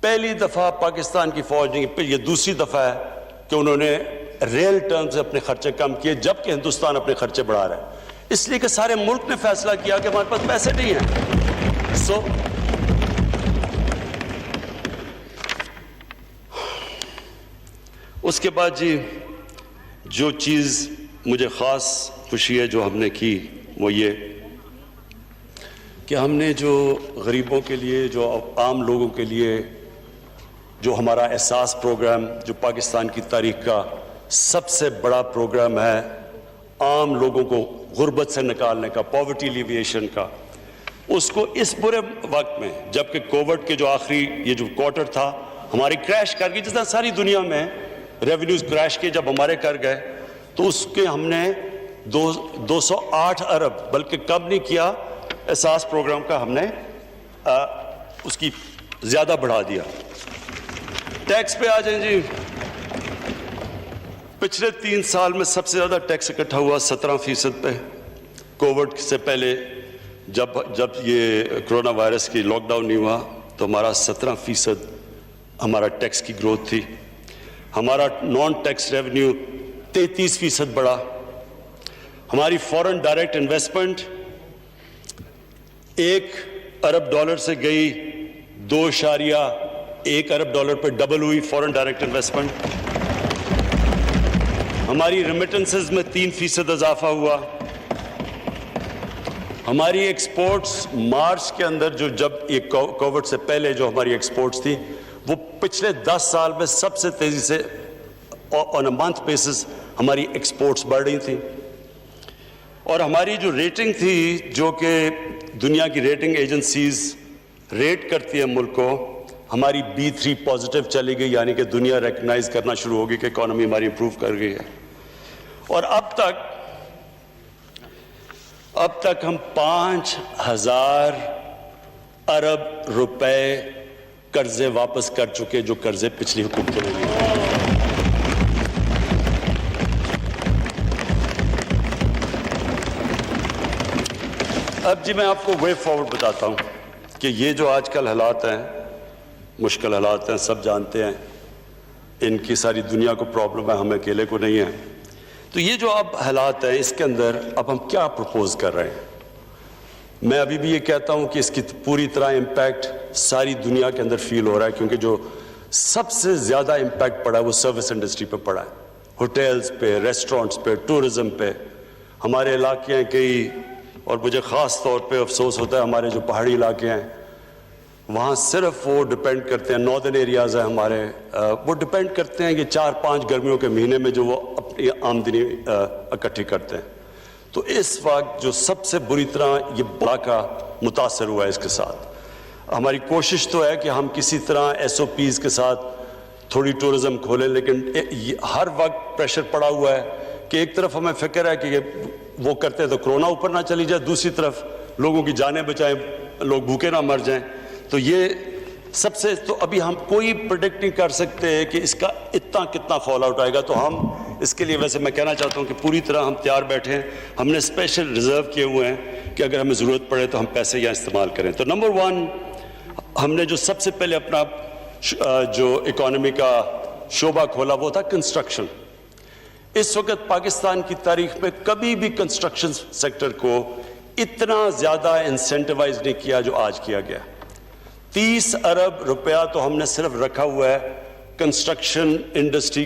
پہلی دفعہ پاکستان کی فوج نہیں, یہ دوسری دفعہ ہے کہ انہوں نے ریل ٹرم سے اپنے خرچے کم کیے, جبکہ ہندوستان اپنے خرچے بڑھا رہا ہے. اس لیے کہ سارے ملک نے فیصلہ کیا کہ ہمارے پاس پیسے نہیں ہیں. اس کے بعد جی جو چیز مجھے خاص خوشی ہے جو ہم نے کی وہ یہ کہ ہم نے جو غریبوں کے لیے, جو عام لوگوں کے لیے, جو ہمارا احساس پروگرام جو پاکستان کی تاریخ کا سب سے بڑا پروگرام ہے, عام لوگوں کو غربت سے نکالنے کا, پاورٹی ایلیویشن کا, اس کو اس برے وقت میں جبکہ کووڈ کے جو آخری یہ جو کوارٹر تھا ہماری کریش کر گئی, جس طرح ساری دنیا میں ریونیوز کریش کے جب ہمارے کر گئے, تو اس کے ہم نے 208 ارب بلکہ کم نہیں کیا, احساس پروگرام کا ہم نے اس کی زیادہ بڑھا دیا. ٹیکس پہ آ جائیں جی, پچھلے 3 سال میں سب سے زیادہ ٹیکس اکٹھا ہوا 17% پہ. کووڈ سے پہلے جب یہ کرونا وائرس کی لاک ڈاؤن نہیں ہوا تو ہمارا 17% ہمارا ٹیکس کی گروتھ تھی. ہمارا نان ٹیکس ریونیو 33% بڑھا. ہماری فورن ڈائریکٹ انویسٹمنٹ 1 ارب ڈالر سے گئی 2.1 ارب ڈالر پہ ڈبل ہوئی فورن ڈائریکٹ انویسٹمنٹ. ہماری ریمیٹنسز میں 3% اضافہ ہوا. ہماری ایکسپورٹس مارچ کے اندر جب ایک کووڈ سے پہلے جو ہماری ایکسپورٹس تھی وہ پچھلے 10 سال میں سب سے تیزی سے آن اے منتھ بیسس ہماری ایکسپورٹس بڑھ رہی تھیں. اور ہماری جو ریٹنگ تھی, جو کہ دنیا کی ریٹنگ ایجنسیز ریٹ کرتی ہیں ملک کو, ہماری B3 پازیٹیو چلی گئی, یعنی کہ دنیا ریکگنائز کرنا شروع ہوگی کہ اکانومی ہماری امپروو کر گئی ہے. اور اب تک ہم 5,000 ارب روپے قرضے واپس کر چکے, جو قرضے پچھلی حکومتوں نے لیے. اب جی میں آپ کو وے فارورڈ بتاتا ہوں کہ یہ جو آج کل حالات ہیں, مشکل حالات ہیں, سب جانتے ہیں, ان کی ساری دنیا کو پرابلم ہے, ہمیں اکیلے کو نہیں ہے. تو یہ جو اب حالات ہیں اس کے اندر اب ہم کیا پروپوز کر رہے ہیں؟ میں ابھی بھی یہ کہتا ہوں کہ اس کی پوری طرح امپیکٹ ساری دنیا کے اندر فیل ہو رہا ہے, کیونکہ جو سب سے زیادہ امپیکٹ پڑا ہے وہ سروس انڈسٹری پہ پڑا ہے, ہوٹلز پہ, ریسٹورنٹس پہ, ٹورزم پہ. ہمارے علاقے ہیں کئی, اور مجھے خاص طور پہ افسوس ہوتا ہے ہمارے جو پہاڑی علاقے ہیں وہاں صرف وہ ڈپینڈ کرتے ہیں, ناردرن ایریاز ہیں ہمارے, وہ ڈپینڈ کرتے ہیں کہ 4-5 گرمیوں کے مہینے میں جو وہ اپنی آمدنی اکٹھی کرتے ہیں. تو اس وقت جو سب سے بری طرح یہ علاقہ متاثر ہوا ہے اس کے ساتھ. ہماری کوشش تو ہے کہ ہم کسی طرح SOPs کے ساتھ تھوڑی ٹورزم کھولیں, لیکن ہر وقت پریشر پڑا ہوا ہے کہ ایک طرف ہمیں فکر ہے کہ وہ کرتے تو کرونا اوپر نہ چلی جائے, دوسری طرف لوگوں کی جانیں بچائیں, لوگ بھوکے نہ مر جائیں. تو یہ سب سے, تو ابھی ہم کوئی پریڈکٹ نہیں کر سکتے کہ اس کا اتنا کتنا فال آؤٹ آئے گا. تو ہم اس کے لیے ویسے میں کہنا چاہتا ہوں کہ پوری طرح ہم تیار بیٹھے ہیں. ہم نے اسپیشل ریزرو کیے ہوئے ہیں کہ اگر ہمیں ضرورت پڑے تو ہم پیسے یہاں استعمال کریں. تو نمبر 1 ہم نے جو سب سے پہلے اپنا جو اکانومی کا شعبہ کھولا وہ تھا کنسٹرکشن. اس وقت پاکستان کی تاریخ میں کبھی بھی کنسٹرکشن سیکٹر کو اتنا زیادہ انسینٹیوائز نہیں کیا جو آج کیا گیا. 30 ارب روپیہ تو ہم نے صرف رکھا ہوا ہے کنسٹرکشن انڈسٹری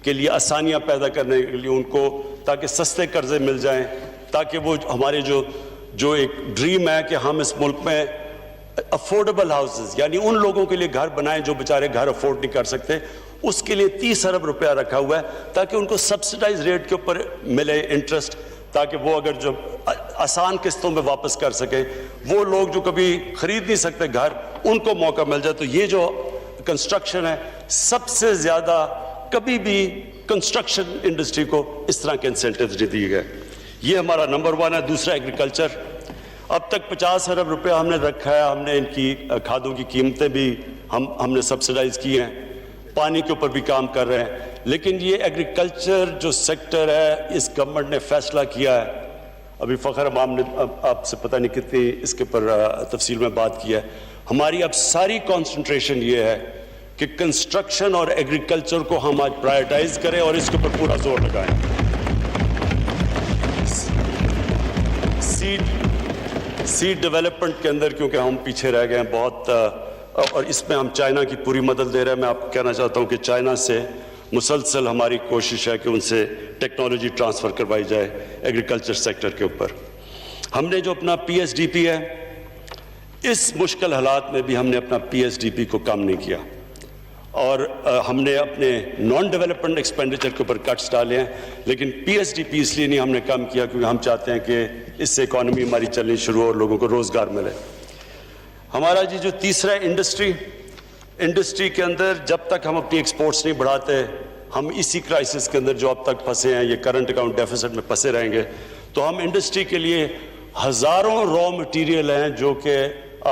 کے لیے آسانیاں پیدا کرنے کے لیے ان کو, تاکہ سستے قرضے مل جائیں, تاکہ وہ ہمارے جو ایک ڈریم ہے کہ ہم اس ملک میں افورڈیبل ہاؤسز, یعنی ان لوگوں کے لیے گھر بنائیں جو بیچارے گھر افورڈ نہیں کر سکتے, اس کے لیے 30 ارب روپیہ رکھا ہوا ہے تاکہ ان کو سبسڈائز ریٹ کے اوپر ملے انٹرسٹ, تاکہ وہ اگر جو آسان قسطوں میں واپس کر سکے, وہ لوگ جو کبھی خرید نہیں سکتے گھر ان کو موقع مل جائے. تو یہ جو کنسٹرکشن ہے سب سے زیادہ کبھی بھی کنسٹرکشن انڈسٹری کو اس طرح کے انسینٹیوز نہیں دیے گئے. یہ ہمارا نمبر 1 ہے. دوسرا ایگریکلچر. اب تک 50 ارب روپیہ ہم نے رکھا ہے. ہم نے ان کی کھادوں کی قیمتیں بھی ہم نے سبسڈائز کی ہیں, پانی کے اوپر بھی کام کر رہے ہیں. لیکن یہ ایگریکلچر جو سیکٹر ہے اس گورنمنٹ نے فیصلہ کیا ہے, ابھی فخر امام نے آپ سے پتہ نہیں کتنی اس کے پر تفصیل میں بات کی ہے, ہماری اب ساری کانسنٹریشن یہ ہے کہ کنسٹرکشن اور ایگریکلچر کو ہم آج پرائیورٹائز کریں اور اس کے اوپر پورا زور لگائیں. سیڈ ڈیولپمنٹ کے اندر کیونکہ ہم پیچھے رہ گئے ہیں بہت, اور اس میں ہم چائنا کی پوری مدد دے رہے ہیں. میں آپ کو کہنا چاہتا ہوں کہ چائنا سے مسلسل ہماری کوشش ہے کہ ان سے ٹیکنالوجی ٹرانسفر کروائی جائے ایگریکلچر سیکٹر کے اوپر. ہم نے جو اپنا PSDP ہے, اس مشکل حالات میں بھی ہم نے اپنا PSDP کو کم نہیں کیا, اور ہم نے اپنے نان ڈیولپمنٹ ایکسپینڈیچر کے اوپر کٹس ڈالے ہیں. لیکن PSDP اس لیے نہیں ہم نے کم کیا کیونکہ ہم چاہتے ہیں کہ اس سے اکانومی ہماری چلنی شروع ہو اور لوگوں کو روزگار ملے. ہمارا جو تیسرا انڈسٹری کے اندر جب تک ہم اپنی ایکسپورٹس نہیں بڑھاتے, ہم اسی کرائسس کے اندر جو اب تک پھنسے ہیں, یہ کرنٹ اکاؤنٹ ڈیفیسٹ میں پھنسے رہیں گے. تو ہم انڈسٹری کے لیے ہزاروں را مٹیریل ہیں جو کہ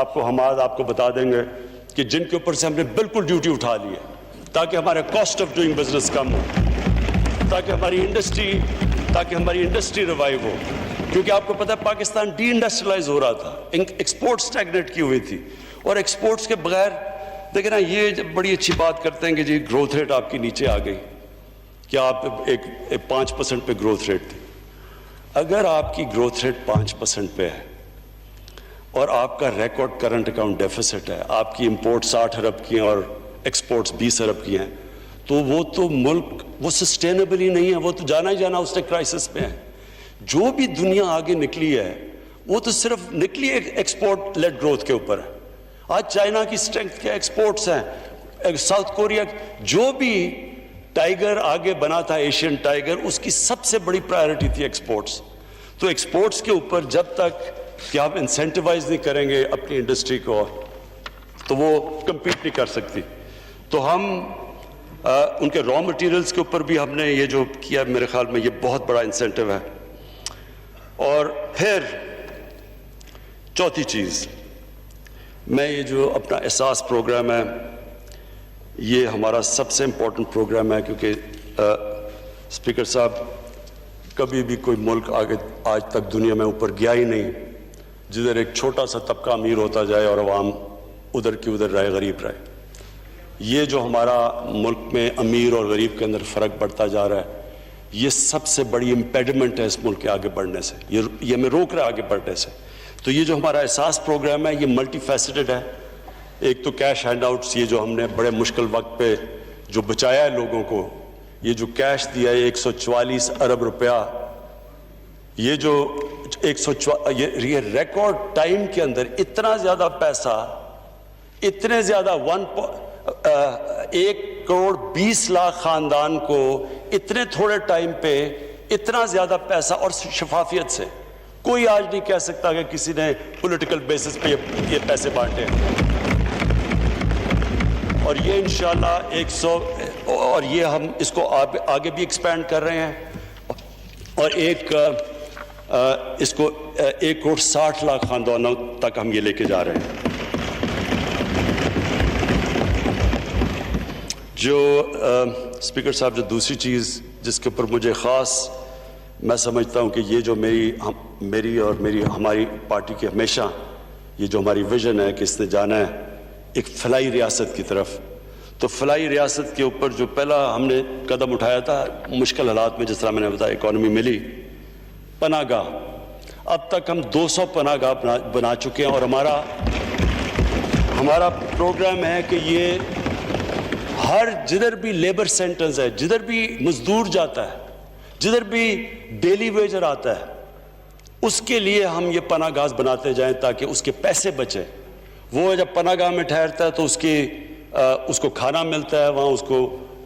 آپ کو حماد آپ کو بتا دیں گے کہ جن کے اوپر سے ہم نے بالکل ڈیوٹی اٹھا لی ہے تاکہ ہمارا کاسٹ آف ڈوئنگ بزنس کم ہو, تاکہ ہماری انڈسٹری ریوائیو ہو. کیونکہ آپ کو پتہ ہے پاکستان ڈی انڈسٹریلائز ہو رہا تھا, ایکسپورٹ سٹیگنیٹ کی ہوئی تھی, اور ایکسپورٹس کے بغیر دیکھیں نا, یہ بڑی اچھی بات کرتے ہیں کہ جی گروتھ ریٹ آپ کی نیچے آ گئی, کیا آپ ایک 5% پہ گروتھ ریٹ تھی. اگر آپ کی گروتھ ریٹ 5% پہ ہے اور آپ کا ریکارڈ کرنٹ اکاؤنٹ ڈیفیسٹ ہے, آپ کی امپورٹ 60 ارب کی ہیں اور ایکسپورٹس 20 ارب کی ہیں, تو وہ تو ملک وہ سسٹینیبل ہی نہیں ہے, وہ تو جانا ہی جانا اس نے کرائسس میں ہے. جو بھی دنیا آگے نکلی ہے وہ تو صرف نکلی ایکسپورٹ لیڈ گروتھ کے اوپر ہے. آج چائنا کی اسٹرینتھ کے ایکسپورٹس ہیں, ساؤتھ کوریا, جو بھی ٹائیگر آگے بنا تھا ایشین ٹائیگر, اس کی سب سے بڑی پرائیورٹی تھی ایکسپورٹس. تو ایکسپورٹس کے اوپر جب تک کہ آپ انسینٹیوائز نہیں کریں گے اپنی انڈسٹری کو تو وہ کمپیٹ نہیں کر سکتی. تو ہم ان کے را مٹیریلز کے اوپر بھی ہم نے یہ جو کیا, میرے خیال میں یہ بہت بڑا انسینٹیو ہے. اور پھر چوتھی چیز, میں یہ جو اپنا احساس پروگرام ہے یہ ہمارا سب سے امپورٹنٹ پروگرام ہے, کیونکہ اسپیکر صاحب کبھی بھی کوئی ملک آج تک دنیا میں اوپر گیا ہی نہیں جدھر ایک چھوٹا سا طبقہ امیر ہوتا جائے اور عوام ادھر کی ادھر رہے, غریب رہے. یہ جو ہمارا ملک میں امیر اور غریب کے اندر فرق بڑھتا جا رہا ہے, یہ سب سے بڑی امپیڈمنٹ ہے اس ملک کے آگے بڑھنے سے, یہ ہمیں روک رہا ہے آگے بڑھنے سے. تو یہ جو ہمارا احساس پروگرام ہے یہ ملٹی فیسٹڈ ہے. ایک تو کیش ہینڈ آؤٹس, یہ جو ہم نے بڑے مشکل وقت پہ جو بچایا ہے لوگوں کو, یہ جو کیش دیا ہے 144 ارب روپیہ, یہ جو یہ ریکارڈ ٹائم کے اندر اتنا زیادہ پیسہ, اتنے زیادہ 1 کروڑ 20 لاکھ خاندان کو اتنے تھوڑے ٹائم پہ اتنا زیادہ پیسہ اور شفافیت سے. کوئی آج نہیں کہہ سکتا کہ کسی نے پولیٹیکل بیسس پہ یہ پیسے بانٹے. اور یہ انشاءاللہ 100, اور یہ ہم اس کو آگے بھی ایکسپینڈ کر رہے ہیں, اور اس کو 1 کروڑ 60 لاکھ خاندانوں تک ہم یہ لے کے جا رہے ہیں. جو اسپیکر صاحب, جو دوسری چیز جس کے اوپر مجھے خاص میں سمجھتا ہوں کہ یہ جو میری اور ہماری پارٹی کی ہمیشہ یہ جو ہماری ویژن ہے کہ اس نے جانا ہے ایک فلاحی ریاست کی طرف. تو فلاحی ریاست کے اوپر جو پہلا ہم نے قدم اٹھایا تھا مشکل حالات میں, جس طرح میں نے بتایا اکانومی ملی, پناہ گاہ. اب تک ہم 200 پناہ گاہ بنا چکے ہیں, اور ہمارا پروگرام ہے کہ یہ جدھر بھی لیبر سینٹرز ہے, جدھر بھی مزدور جاتا ہے, جدھر بھی ڈیلی ویجر آتا ہے, اس کے لیے ہم یہ پناہ گاہ بناتے جائیں تاکہ اس کے پیسے بچیں. وہ جب پناہ گاہ میں ٹھہرتا ہے تو اس کو کھانا ملتا ہے, وہاں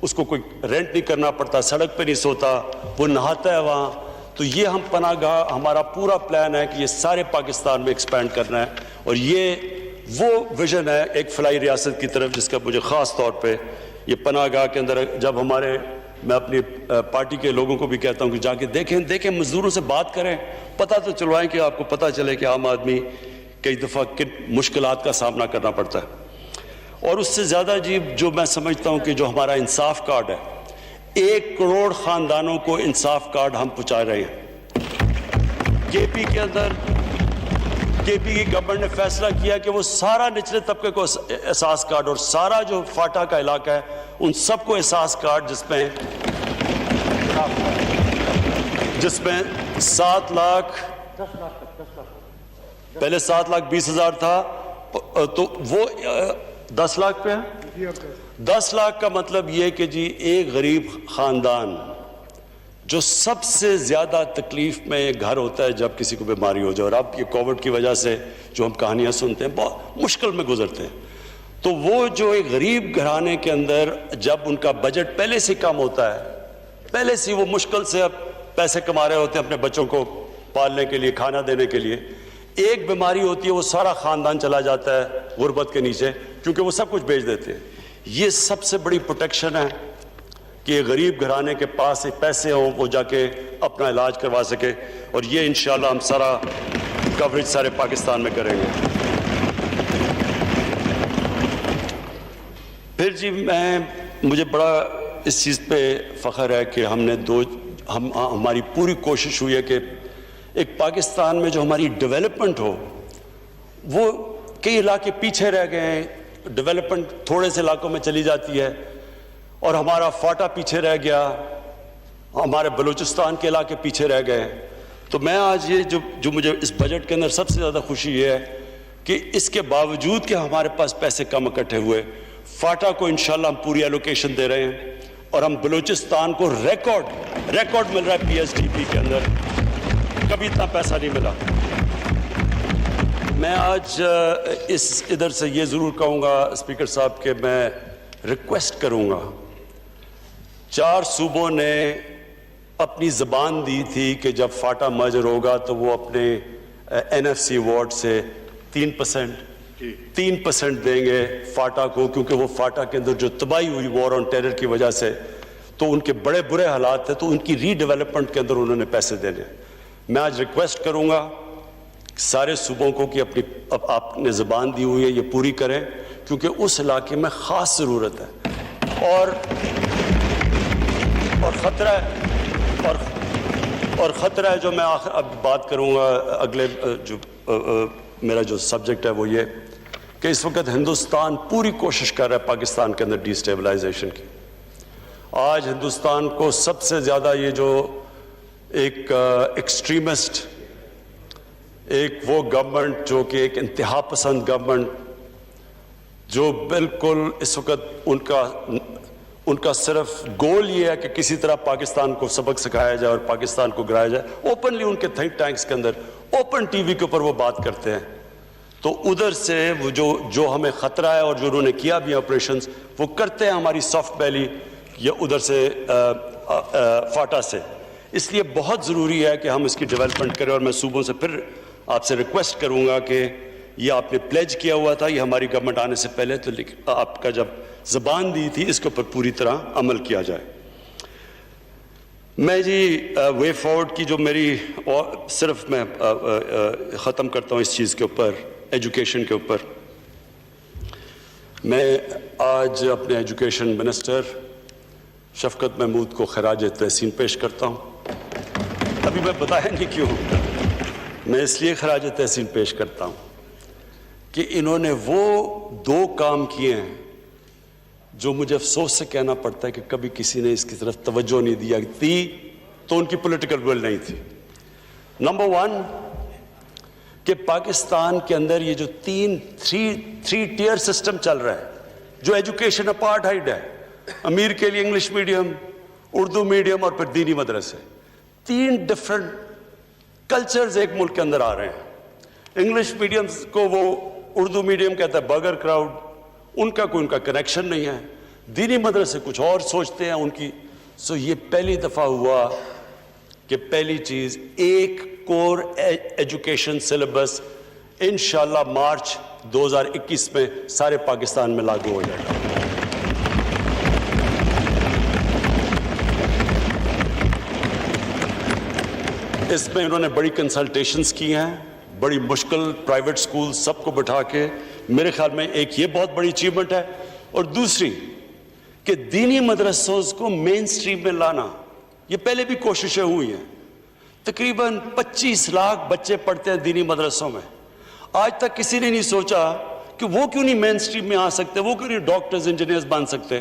اس کو کوئی رینٹ نہیں کرنا پڑتا, سڑک پہ نہیں سوتا, وہ نہاتا ہے وہاں. تو یہ ہم پناہ گاہ, ہمارا پورا پلان ہے کہ یہ سارے پاکستان میں ایکسپینڈ کرنا ہے, اور یہ وہ ویژن ہے ایک فلاحی ریاست کی طرف جس کا مجھے خاص طور پہ یہ پناہ گاہ کے اندر, جب میں اپنی پارٹی کے لوگوں کو بھی کہتا ہوں کہ جا کے دیکھیں مزدوروں سے بات کریں, پتہ تو چلوائیں کہ آپ کو پتہ چلے کہ عام آدمی کئی دفعہ کن مشکلات کا سامنا کرنا پڑتا ہے. اور اس سے زیادہ عجیب جو میں سمجھتا ہوں کہ جو ہمارا انصاف کارڈ ہے, 1 کروڑ خاندانوں کو انصاف کارڈ ہم پہنچا رہے ہیں. کے پی کے اندر کے پی کی گورنمنٹ نے فیصلہ کیا کہ وہ سارا نچلے طبقے کو احساس کارڈ, اور سارا جو فاٹا کا علاقہ ہے ان سب کو احساس کارڈ, جس میں 7 لاکھ, پہلے 7,20,000 تھا, تو وہ 10 لاکھ پہ ہے. 10 لاکھ کا مطلب یہ کہ جی ایک غریب خاندان جو سب سے زیادہ تکلیف میں گھر ہوتا ہے جب کسی کو بیماری ہو جائے, اور اب یہ کووڈ کی وجہ سے جو ہم کہانیاں سنتے ہیں بہت مشکل میں گزرتے ہیں, تو وہ جو ایک غریب گھرانے کے اندر جب ان کا بجٹ پہلے سے کم ہوتا ہے, پہلے سے وہ مشکل سے اب پیسے کما رہے ہوتے ہیں اپنے بچوں کو پالنے کے لیے, کھانا دینے کے لیے, ایک بیماری ہوتی ہے وہ سارا خاندان چلا جاتا ہے غربت کے نیچے, کیونکہ وہ سب کچھ بیچ دیتے ہیں. یہ سب سے بڑی پروٹیکشن ہے کہ غریب گھرانے کے پاس پیسے ہوں, وہ جا کے اپنا علاج کروا سکے, اور یہ انشاءاللہ ہم سارا کوریج سارے پاکستان میں کریں گے. پھر جی مجھے بڑا اس چیز پہ فخر ہے کہ ہماری پوری کوشش ہوئی ہے کہ ایک پاکستان میں جو ہماری ڈیولپمنٹ ہو, وہ کئی علاقے پیچھے رہ گئے ہیں, ڈیولپمنٹ تھوڑے سے علاقوں میں چلی جاتی ہے, اور ہمارا فاٹا پیچھے رہ گیا, ہمارے بلوچستان کے علاقے پیچھے رہ گئے. تو میں آج یہ جو مجھے اس بجٹ کے اندر سب سے زیادہ خوشی یہ ہے کہ اس کے باوجود کہ ہمارے پاس پیسے کم اکٹھے ہوئے, فاٹا کو انشاءاللہ ہم پوری ایلوکیشن دے رہے ہیں, اور ہم بلوچستان کو ریکارڈ مل رہا ہے PSDP کے اندر، کبھی اتنا پیسہ نہیں ملا۔ میں آج ادھر سے یہ ضرور کہوں گا اسپیکر صاحب کہ میں ریکویسٹ کروں گا، 4 صوبوں نے اپنی زبان دی تھی کہ جب فاٹا مرجر ہوگا تو وہ اپنے NFC ایوارڈ سے 3% دیں گے فاٹا کو، کیونکہ وہ فاٹا کے اندر جو تباہی ہوئی وار آن ٹیرر کی وجہ سے، تو ان کے بڑے برے حالات تھے، تو ان کی ری ڈیولپمنٹ کے اندر انہوں نے پیسے دینے۔ میں آج ریکویسٹ کروں گا سارے صوبوں کو کہ آپ نے زبان دی ہوئی ہے یہ پوری کریں، کیونکہ اس علاقے میں خاص ضرورت ہے اور خطرہ ہے جو میں اب بات کروں گا اگلے جو میرا جو سبجیکٹ ہے وہ یہ کہ اس وقت ہندوستان پوری کوشش کر رہا ہے پاکستان کے اندر ڈی اسٹیبلائزیشن کی۔ آج ہندوستان کو سب سے زیادہ یہ جو ایک ایکسٹریمسٹ، ایک وہ گورنمنٹ جو کہ ایک انتہا پسند گورنمنٹ، جو بالکل اس وقت ان کا صرف گول یہ ہے کہ کسی طرح پاکستان کو سبق سکھایا جائے اور پاکستان کو گرایا جائے۔ اوپنلی ان کے تھنک ٹینکس کے اندر اوپن ٹی وی کے اوپر وہ بات کرتے ہیں، تو ادھر سے وہ جو ہمیں خطرہ ہے اور جو انہوں نے کیا بھی آپریشنز وہ کرتے ہیں ہماری سافٹ ویلی یا ادھر سے فاٹا سے۔ اس لیے بہت ضروری ہے کہ ہم اس کی ڈیولپمنٹ کریں، اور میں صوبوں سے پھر آپ سے ریکویسٹ کروں گا کہ یہ آپ نے پلیج کیا ہوا تھا، یہ ہماری گورنمنٹ آنے سے پہلے، تو آپ کا جب زبان دی تھی اس کے اوپر پوری طرح عمل کیا جائے۔ میں جی وے فارورڈ کی جو میری، اور صرف میں ختم کرتا ہوں اس چیز کے اوپر، ایجوکیشن کے اوپر۔ میں آج اپنے ایجوکیشن منسٹر شفقت محمود کو خراج تحسین پیش کرتا ہوں۔ ابھی میں بتایا نہیں کیوں، میں اس لیے خراج تحسین پیش کرتا ہوں کہ انہوں نے وہ 2 کام کیے ہیں جو مجھے افسوس سے کہنا پڑتا ہے کہ کبھی کسی نے اس کی طرف توجہ نہیں دیا تھی، تو ان کی پولیٹیکل ول نہیں تھی۔ نمبر 1 کہ پاکستان کے اندر یہ جو 3 ٹیئر سسٹم چل رہا ہے، جو ایجوکیشن اپارٹھائڈ ہے، امیر کے لیے انگلش میڈیم، اردو میڈیم اور پھر دینی مدرسے، 3 ڈفرنٹ کلچرز ایک ملک کے اندر آ رہے ہیں۔ انگلش میڈیم کو وہ اردو میڈیم کہتا ہے برگر کراؤڈ، ان کا کنیکشن نہیں ہے۔ دینی مدرسے کچھ اور سوچتے ہیں ان کی۔ یہ پہلی دفعہ ہوا کہ پہلی چیز ایک کور ایجوکیشن سلیبس انشاءاللہ مارچ 2021 میں سارے پاکستان میں لاگو ہو جائے گا۔ اس میں انہوں نے بڑی کنسلٹیشنز کی ہیں، بڑی مشکل پرائیویٹ سکول سب کو بٹھا کے، میرے خیال میں ایک یہ بہت بڑی اچیومنٹ ہے۔ اور دوسری کہ دینی مدرسوں کو مین سٹریم میں لانا، یہ پہلے بھی کوششیں ہوئی ہیں۔ تقریباً 25 لاکھ بچے پڑھتے ہیں دینی مدرسوں میں، آج تک کسی نے نہیں سوچا کہ وہ کیوں نہیں مین سٹریم میں آ سکتے، وہ کیوں نہیں ڈاکٹرز انجینئرز بن سکتے۔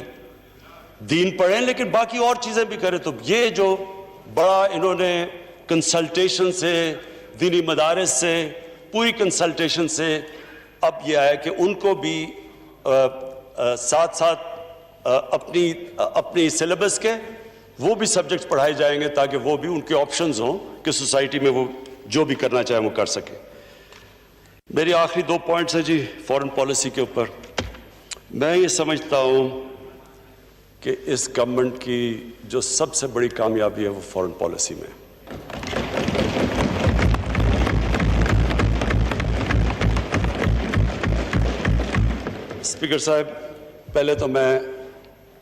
دین پڑھیں لیکن باقی اور چیزیں بھی کریں۔ تو یہ جو بڑا انہوں نے کنسلٹیشن سے، دینی مدارس سے، پوری کنسلٹیشن سے اب یہ آیا کہ ان کو بھی ساتھ ساتھ اپنی سلیبس کے وہ بھی سبجیکٹس پڑھائے جائیں گے، تاکہ وہ بھی ان کے آپشنز ہوں کہ سوسائٹی میں وہ جو بھی کرنا چاہیں وہ کر سکیں۔ میری آخری 2 پوائنٹس ہیں جی فارن پالیسی کے اوپر۔ میں یہ سمجھتا ہوں کہ اس گورنمنٹ کی جو سب سے بڑی کامیابی ہے وہ فارن پالیسی میں۔ اسپیکر صاحب، پہلے تو میں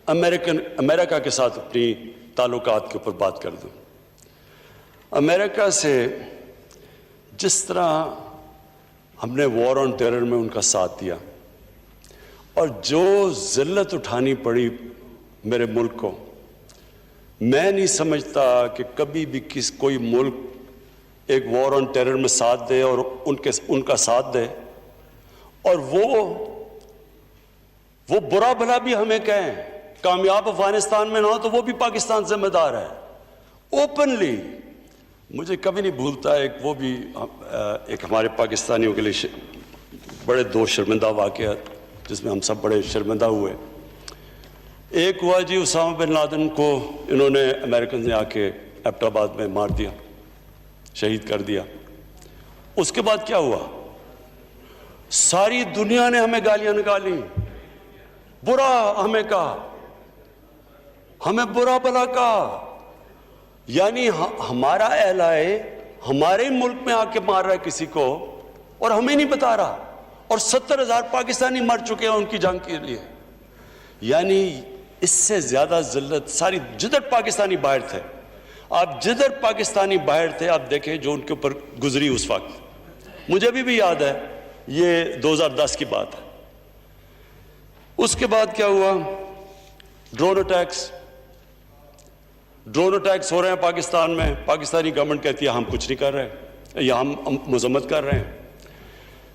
امریکہ کے ساتھ اپنی تعلقات کے اوپر بات کر دوں۔ امریکہ سے جس طرح ہم نے وار آن ٹیرر میں ان کا ساتھ دیا، اور جو ذلت اٹھانی پڑی میرے ملک کو، میں نہیں سمجھتا کہ کبھی بھی کوئی ملک ایک وار آن ٹیرر میں ساتھ دے اور ان کا ساتھ دے، اور وہ برا بھلا بھی ہمیں کہیں، کامیاب افغانستان میں نہ ہو تو وہ بھی پاکستان ذمہ دار ہے، اوپنلی۔ مجھے کبھی نہیں بھولتا وہ بھی ایک ہمارے پاکستانیوں کے لیے بڑے 2 شرمندہ واقعات جس میں ہم سب بڑے شرمندہ ہوئے۔ ایک ہوا جی اسامہ بن لادن کو انہوں نے امریکن نے آ کے ایبٹ آباد میں مار دیا، شہید کر دیا۔ اس کے بعد کیا ہوا؟ ساری دنیا نے ہمیں گالیاں نکالی، برا ہمیں کہا، ہمیں برا بلا کہا، یعنی ہمارا اہلائے ہمارے ملک میں آ کے مار رہا ہے کسی کو اور ہمیں نہیں بتا رہا، اور 70,000 پاکستانی مر چکے ہیں ان کی جنگ کے لیے۔ یعنی اس سے زیادہ ذلت ساری جدھر پاکستانی باہر تھے، آپ جدھر پاکستانی باہر تھے آپ دیکھیں جو ان کے اوپر گزری اس وقت، مجھے بھی یاد ہے، یہ 2010 کی بات ہے۔ اس کے بعد کیا ہوا؟ ڈرون اٹیکس ہو رہے ہیں پاکستان میں، پاکستانی گورنمنٹ کہتی ہے ہم کچھ نہیں کر رہے یا ہم مذمت کر رہے ہیں۔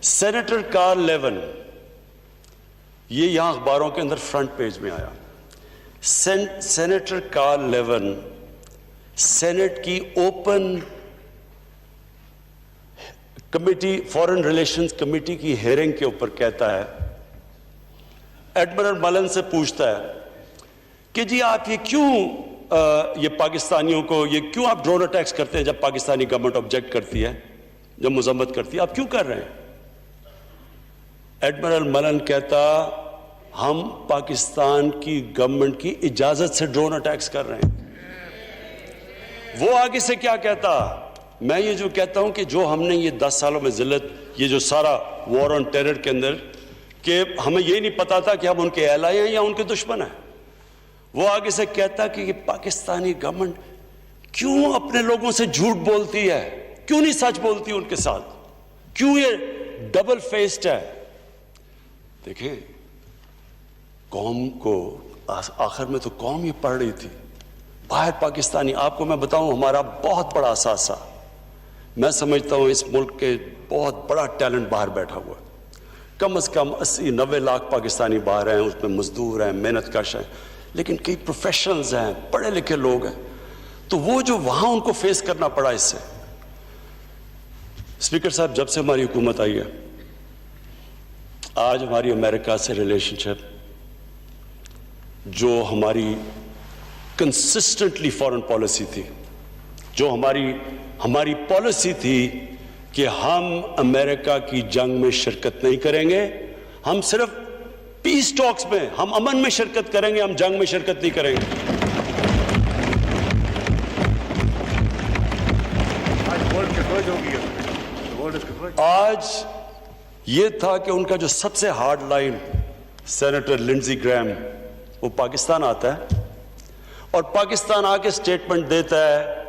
سینیٹر کارل لیون، یہ یہاں اخباروں کے اندر فرنٹ پیج میں آیا، سینیٹر کارل لیون سینٹ کی اوپن کمیٹی، فورن ریلیشنز کمیٹی کی ہیئرنگ کے اوپر کہتا ہے، ایڈمرل ملن سے پوچھتا ہے کہ جی آپ یہ کیوں یہ پاکستانیوں کو یہ کیوں آپ ڈرون اٹیکس کرتے ہیں جب پاکستانی گورنمنٹ آبجیکٹ کرتی ہے، جب مذمت کرتی ہے، آپ کیوں کر رہے ہیں؟ ایڈمرل ملن کہتا ہم پاکستان کی گورنمنٹ کی اجازت سے ڈرون اٹیکس کر رہے ہیں۔ وہ آگے سے کیا کہتا؟ میں یہ جو کہتا ہوں کہ جو ہم نے یہ 10 سالوں میں ذلت، یہ جو سارا وار آن ٹیرر کے اندر، کہ ہمیں یہ نہیں پتا تھا کہ ہم ان کے ایلائی ہیں یا ان کے دشمن ہیں۔ وہ آگے سے کہتا کہ یہ پاکستانی گورنمنٹ کیوں اپنے لوگوں سے جھوٹ بولتی ہے، کیوں نہیں سچ بولتی ان کے ساتھ، کیوں یہ ڈبل فیسڈ ہے؟ دیکھیں قوم کو آخر میں تو قوم ہی پڑھ رہی تھی، باہر پاکستانی۔ آپ کو میں بتاؤں ہمارا بہت بڑا اثاثہ، میں سمجھتا ہوں اس ملک کے بہت بڑا ٹیلنٹ باہر بیٹھا ہوا ہے، کم از کم 80-90 لاکھ پاکستانی باہر ہیں، اس میں مزدور ہیں، محنت کش ہیں، لیکن کئی پروفیشنلز ہیں، پڑھے لکھے لوگ ہیں، تو وہ جو وہاں ان کو فیس کرنا پڑا اس سے۔ اسپیکر صاحب، جب سے ہماری حکومت آئی ہے، آج ہماری امریکہ سے ریلیشن شپ جو ہماری کنسسٹنٹلی فارن پالیسی تھی، جو ہماری پالیسی تھی کہ ہم امریکہ کی جنگ میں شرکت نہیں کریں گے، ہم صرف پیس ٹاکس میں، ہم امن میں شرکت کریں گے، ہم جنگ میں شرکت نہیں کریں گے۔ آج یہ تھا کہ ان کا جو سب سے ہارڈ لائن سینیٹر لنڈزی گریم، وہ پاکستان آتا ہے اور پاکستان آ کے سٹیٹمنٹ دیتا ہے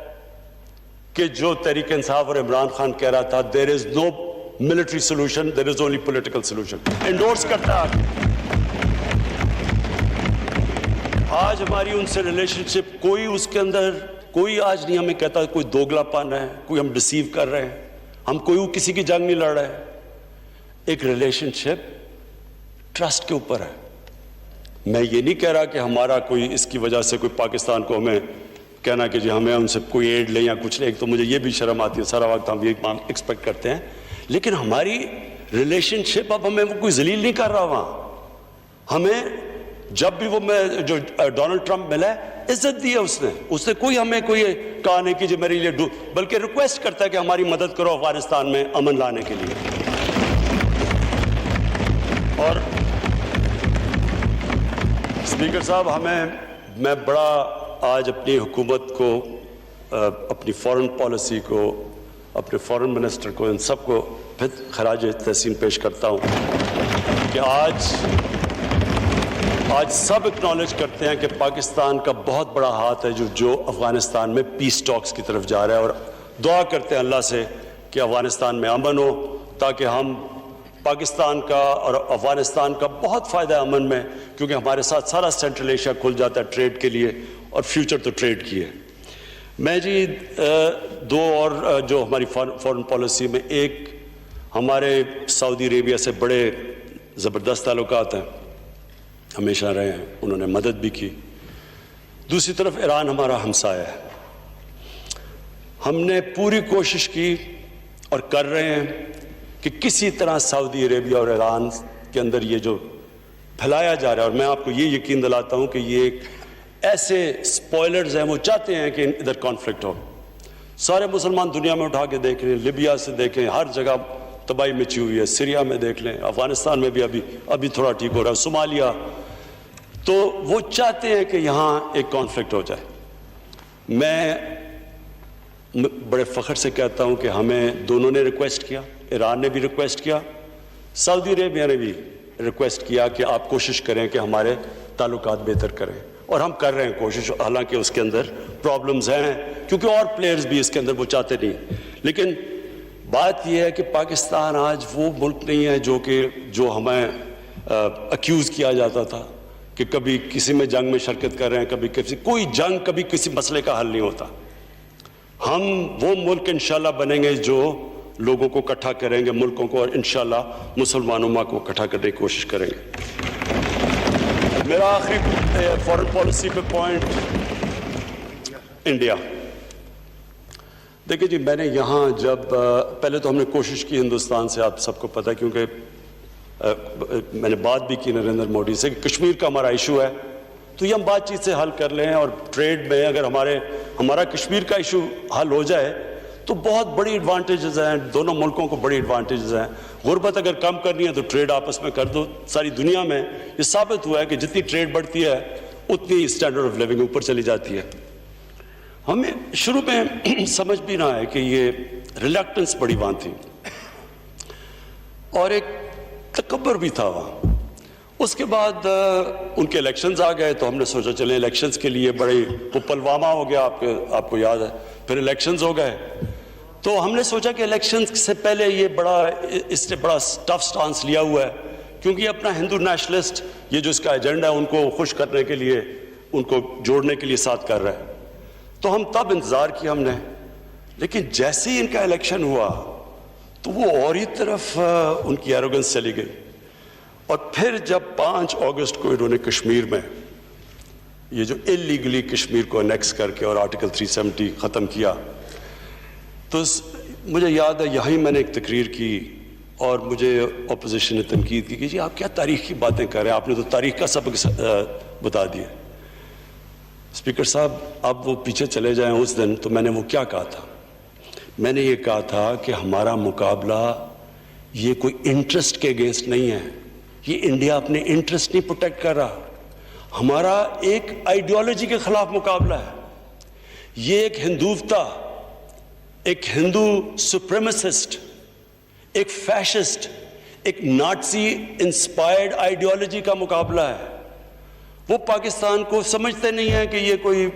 کہ جو تحریک انصاف اور عمران خان کہہ رہا تھا there is no military solution, there is only political solution، endorse کرتا ہے۔ آج ہماری ان سے ریلیشن شپ کوئی اس کے اندر کوئی آج نہیں ہمیں کہتا کوئی دوگلا پن ہے، کوئی ہم ڈسیو کر رہے ہیں، ہم کوئی کسی کی جنگ نہیں لڑ رہے۔ ایک ریلیشن شپ ٹرسٹ کے اوپر ہے۔ میں یہ نہیں کہہ رہا کہ ہمارا کوئی اس کی وجہ سے کوئی پاکستان کو ہمیں کہنا کہ جی ہمیں ان سے کوئی ایڈ لیں یا کچھ لیں، ایک تو مجھے یہ بھی شرم آتی ہے، سارا وقت ہم یہ ایکسپیکٹ کرتے ہیں، لیکن ہماری ریلیشن شپ اب ہمیں وہ کوئی ذلیل نہیں کر رہا وہاں۔ ہمیں جب بھی وہ جو ڈونلڈ ٹرمپ ملا ہے عزت دی ہے اس نے کوئی ہمیں کوئی کہا نہیں کہ جی میرے لیے بلکہ ریکویسٹ کرتا ہے کہ ہماری مدد کرو افغانستان میں امن لانے کے لیے۔ اور اسپیکر صاحب، میں بڑا آج اپنی حکومت کو، اپنی فورن پالیسی کو، اپنے فورن منسٹر کو، ان سب کو پھر خراج تحسین پیش کرتا ہوں کہ آج سب اکنالج کرتے ہیں کہ پاکستان کا بہت بڑا ہاتھ ہے جو افغانستان میں پیس ٹاکس کی طرف جا رہا ہے، اور دعا کرتے ہیں اللہ سے کہ افغانستان میں امن ہو تاکہ ہم پاکستان کا اور افغانستان کا بہت فائدہ ہے امن میں، کیونکہ ہمارے ساتھ سارا سینٹرل ایشیا کھل جاتا ہے ٹریڈ کے لیے، اور فیوچر تو ٹریڈ کی ہے۔ میں جی دو اور جو ہماری فورن پالیسی میں، ایک ہمارے سعودی عربیہ سے بڑے زبردست تعلقات ہیں، ہمیشہ رہے ہیں، انہوں نے مدد بھی کی۔ دوسری طرف ایران ہمارا ہمسایہ ہے، ہم نے پوری کوشش کی اور کر رہے ہیں کہ کسی طرح سعودی عربیہ اور ایران کے اندر یہ جو پھیلایا جا رہا ہے. اور میں آپ کو یہ یقین دلاتا ہوں کہ یہ ایک ایسے سپوائلرز ہیں, وہ چاہتے ہیں کہ ادھر کانفلکٹ ہو. سارے مسلمان دنیا میں اٹھا کے دیکھ لیں, لیبیا سے دیکھیں, ہر جگہ تباہی مچی ہوئی ہے. سیریا میں دیکھ لیں, افغانستان میں بھی ابھی تھوڑا ٹھیک ہو رہا ہے, صومالیہ. تو وہ چاہتے ہیں کہ یہاں ایک کانفلکٹ ہو جائے. میں بڑے فخر سے کہتا ہوں کہ ہمیں دونوں نے ریکویسٹ کیا, ایران نے بھی ریکویسٹ کیا, سعودی عربیہ نے بھی ریکویسٹ کیا کہ آپ کوشش کریں کہ ہمارے تعلقات بہتر کریں, اور ہم کر رہے ہیں کوشش. حالانکہ اس کے اندر پرابلمز ہیں, کیونکہ اور پلیئرز بھی اس کے اندر وہ چاہتے نہیں. لیکن بات یہ ہے کہ پاکستان آج وہ ملک نہیں ہے جو ہمیں اکیوز کیا جاتا تھا کہ کبھی کسی میں جنگ میں شرکت کر رہے ہیں, کبھی کوئی جنگ, کبھی کسی مسئلے کا حل نہیں ہوتا. ہم وہ ملک انشاءاللہ بنیں گے جو لوگوں کو اکٹھا کریں گے, ملکوں کو, اور انشاءاللہ مسلمانوں کو اکٹھا کرنے کی کوشش کریں گے. میرا آخری فارن پالیسی پہ پوائنٹ, انڈیا. دیکھیں جی, میں نے یہاں جب پہلے تو ہم نے کوشش کی ہندوستان سے, آپ سب کو پتہ ہے, کیونکہ میں نے بات بھی کی نریندر مودی سے کہ کشمیر کا ہمارا ایشو ہے, تو یہ ہم بات چیت سے حل کر لیں. اور ٹریڈ میں اگر ہمارا کشمیر کا ایشو حل ہو جائے تو بہت بڑی ایڈوانٹیجز ہیں, دونوں ملکوں کو بڑی ایڈوانٹیجز ہیں. غربت اگر کم کرنی ہے تو ٹریڈ آپس میں کر دو. ساری دنیا میں یہ ثابت ہوا ہے کہ جتنی ٹریڈ بڑھتی ہے اتنی اسٹینڈرڈ آف لیونگ اوپر چلی جاتی ہے. ہمیں شروع میں سمجھ بھی نہ آئے کہ یہ ریلیکٹنس بڑی وہاں تھی, اور ایک تکبر بھی تھا وہاں. اس کے بعد ان کے الیکشنز آ گئے, تو ہم نے سوچا چلیں الیکشنز کے لیے بڑی, وہ پلوامہ ہو گیا, آپ کو یاد ہے, پھر الیکشنز ہو گئے. تو ہم نے سوچا کہ الیکشنز سے پہلے اس نے بڑا ٹف سٹانس لیا ہوا ہے, کیونکہ یہ اپنا ہندو نیشنلسٹ, یہ جو اس کا ایجنڈا ہے ان کو خوش کرنے کے لیے, ان کو جوڑنے کے لیے ساتھ کر رہا ہے. تو ہم تب انتظار کیا ہم نے, لیکن جیسے ہی ان کا الیکشن ہوا تو وہ اور ہی طرف ان کی ایروگنس چلی گئی. اور پھر جب 5 اگست کو انہوں نے کشمیر میں یہ جو اللیگلی کشمیر کو انیکس کر کے اور آرٹیکل 370 ختم کیا, تو مجھے یاد ہے یہیں میں نے ایک تقریر کی, اور مجھے اپوزیشن نے تنقید کی کہ جی آپ کیا تاریخ کی باتیں کر رہے ہیں, آپ نے تو تاریخ کا سبق بتا دیا. اسپیکر صاحب, اب وہ پیچھے چلے جائیں اس دن, تو میں نے وہ کیا کہا تھا. میں نے یہ کہا تھا کہ ہمارا مقابلہ یہ کوئی انٹرسٹ کے اگینسٹ نہیں ہے, یہ انڈیا اپنے انٹرسٹ نہیں پروٹیکٹ کر رہا, ہمارا ایک آئیڈیالوجی کے خلاف مقابلہ ہے. یہ ایک ہندوتا, ایک ہندو سپریمسسٹ, ایک فیشسٹ, ایک نازی انسپائرڈ آئیڈیالوجی کا مقابلہ ہے. وہ پاکستان کو سمجھتے نہیں ہیں کہ یہ کوئی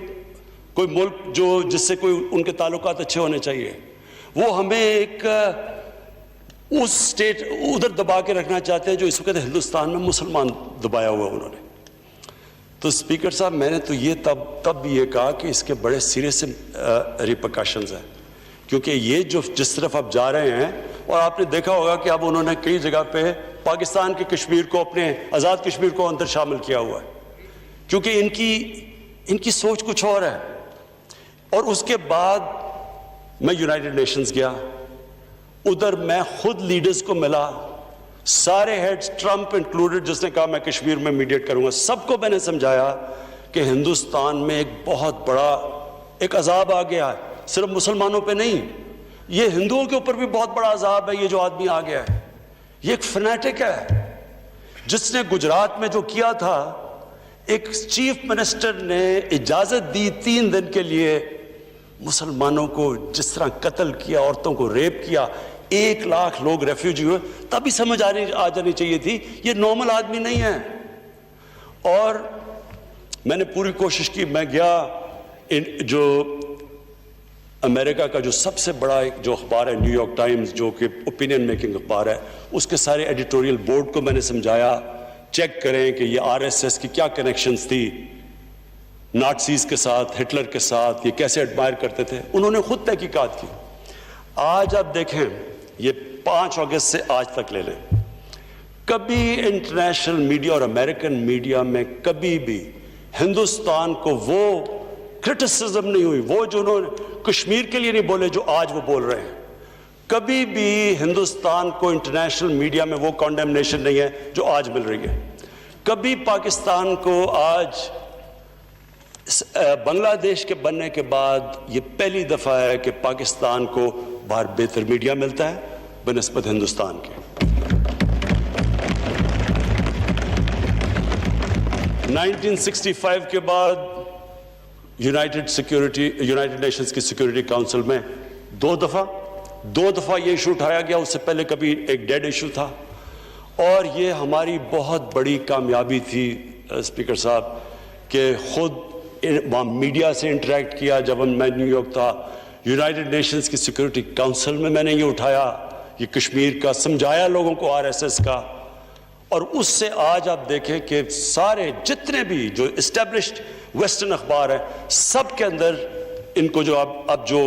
ملک جس سے کوئی ان کے تعلقات اچھے ہونے چاہیے. وہ ہمیں ایک اس سٹیٹ ادھر دبا کے رکھنا چاہتے ہیں جو اس وقت ہندوستان میں مسلمان دبایا ہوا انہوں نے. تو اسپیکر صاحب, میں نے تو یہ تب بھی یہ کہا کہ اس کے بڑے سیریس ریپرکشنز ہیں, کیونکہ یہ جس طرف اب جا رہے ہیں, اور آپ نے دیکھا ہوگا کہ اب انہوں نے کئی جگہ پہ پاکستان کے کشمیر کو, اپنے آزاد کشمیر کو اندر شامل کیا ہوا ہے, کیونکہ ان کی سوچ کچھ اور ہے. اور اس کے بعد میں یونائٹڈ نیشنز گیا, ادھر میں خود لیڈرز کو ملا, سارے ہیڈز, ٹرمپ انکلوڈڈ, جس نے کہا میں کشمیر میں میڈیٹ کروں گا, سب کو میں نے سمجھایا کہ ہندوستان میں ایک بہت بڑا ایک عذاب آ گیا ہے, صرف مسلمانوں پہ نہیں, یہ ہندوؤں کے اوپر بھی بہت بڑا عذاب ہے. یہ جو آدمی آ گیا ہے یہ ایک فنیٹک ہے, جس نے گجرات میں جو کیا تھا, ایک چیف منسٹر نے اجازت دی 3 دن کے لیے, مسلمانوں کو جس طرح قتل کیا, عورتوں کو ریپ کیا, 1 لاکھ لوگ ریفیوجی ہوئے, تبھی سمجھ آ جانی چاہیے تھی یہ نارمل آدمی نہیں ہے. اور میں نے پوری کوشش کی, میں گیا جو امریکہ کا جو سب سے بڑا جو اخبار ہے نیو یارک ٹائمز, جو کہ اوپینین میکنگ اخبار ہے, اس کے سارے ایڈیٹوریل بورڈ کو میں نے سمجھایا چیک کریں کہ یہ RSS کی کیا کنیکشنز تھی نازیز کے ساتھ, ہٹلر کے ساتھ, یہ کیسے ایڈمائر کرتے تھے. انہوں نے خود تحقیقات کی. آج آپ دیکھیں, یہ 5 اگست سے آج تک لے لیں, کبھی انٹرنیشنل میڈیا اور امریکن میڈیا میں کبھی بھی ہندوستان کو وہ کرٹیسزم نہیں ہوئی, وہ جو انہوں نے کشمیر کے لیے نہیں بولے جو آج وہ بول رہے ہیں. کبھی بھی ہندوستان کو انٹرنیشنل میڈیا میں وہ کنڈیمنیشن نہیں ہے جو آج مل رہی ہے. کبھی پاکستان کو آج بنگلہ دیش کے بننے کے بعد یہ پہلی دفعہ ہے کہ پاکستان کو باہر بہتر میڈیا ملتا ہے بنسبت ہندوستان کے. 1965 کے بعد یونائٹڈ نیشنز کی سیکورٹی کاؤنسل میں دو دفعہ یہ ایشو اٹھایا گیا. اس سے پہلے کبھی ایک ڈیڈ ایشو تھا, اور یہ ہماری بہت بڑی کامیابی تھی اسپیکر صاحب کہ خود وہاں میڈیا سے انٹریکٹ کیا. جب میں نیو یارک تھا, یونائٹڈ نیشنز کی سیکورٹی کاؤنسل میں نے یہ اٹھایا, یہ کشمیر کا سمجھایا لوگوں کو RSS کا. اور اس سے آج آپ دیکھیں کہ سارے جتنے بھی جو اسٹیبلشڈ ویسٹرن اخبار ہیں سب کے اندر ان کو جو اب جو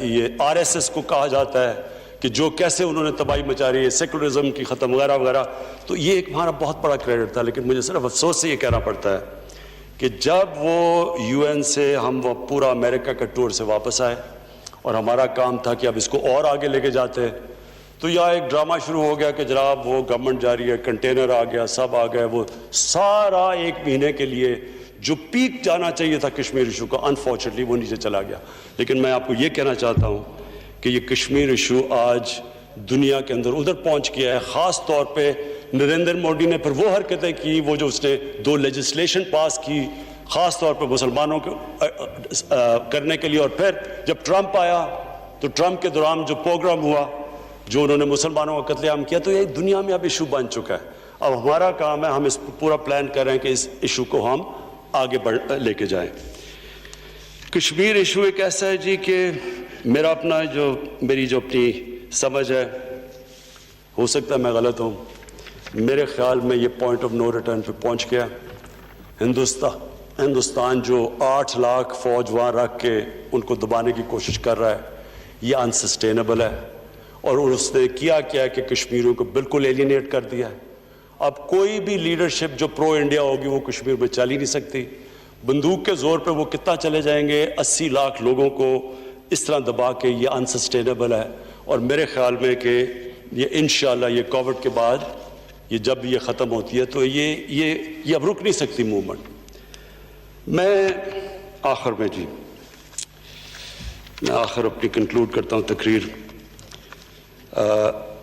یہ RSS کو کہا جاتا ہے کہ جو کیسے انہوں نے تباہی مچا رہی ہے, سیکولرزم کی ختم وغیرہ وغیرہ, تو یہ ایک ہمارا بہت بڑا کریڈٹ تھا. لیکن مجھے صرف افسوس سے یہ کہنا پڑتا ہے کہ جب وہ UN سے ہم وہ پورا امریکہ کا ٹور سے واپس آئے اور ہمارا کام تھا کہ اب اس کو اور آگے لے کے جاتے ہیں, تو یہاں ایک ڈرامہ شروع ہو گیا کہ جناب وہ گورنمنٹ جا رہی ہے, کنٹینر آ گیا, سب آ گئے. وہ سارا ایک مہینے کے لیے جو پیک جانا چاہیے تھا کشمیر ایشو کا, انفارچونیٹلی وہ نیچے چلا گیا. لیکن میں آپ کو یہ کہنا چاہتا ہوں کہ یہ کشمیر ایشو آج دنیا کے اندر ادھر پہنچ گیا ہے. خاص طور پہ نریندر مودی نے پھر وہ حرکتیں کی, وہ جو اس نے 2 لیجسلیشن پاس کی خاص طور پہ مسلمانوں کو کرنے کے لیے. اور پھر جب ٹرمپ آیا تو ٹرمپ کے دوران جو پروگرام ہوا جو انہوں نے مسلمانوں کا قتل عام کیا, تو یہ دنیا میں اب ایشو بن چکا ہے. اب ہمارا کام ہے, ہم اس پورا پلان کر رہے ہیں کہ اس ایشو کو ہم آگے لے کے جائیں. کشمیر ایشو ایک ایسا ہے جی کہ میرا اپنا میری جو اپنی سمجھ ہے, ہو سکتا ہے میں غلط ہوں, میرے خیال میں یہ پوائنٹ آف نو ریٹرن پہ پہنچ گیا. ہندوستان جو 8 لاکھ فوج وہاں رکھ کے ان کو دبانے کی کوشش کر رہا ہے, یہ انسسٹینیبل ہے. اور اس نے کیا کہ کشمیریوں کو بالکل ایلینیٹ کر دیا ہے. اب کوئی بھی لیڈرشپ جو پرو انڈیا ہوگی وہ کشمیر میں چل ہی نہیں سکتی. بندوق کے زور پہ وہ کتنا چلے جائیں گے, 80 لاکھ لوگوں کو اس طرح دبا کے, یہ انسسٹینیبل ہے. اور میرے خیال میں کہ یہ انشاءاللہ یہ کووڈ کے بعد یہ جب یہ ختم ہوتی ہے تو یہ اب رک نہیں سکتی موومنٹ. میں آخر میں اپنی کنکلوڈ کرتا ہوں تقریر.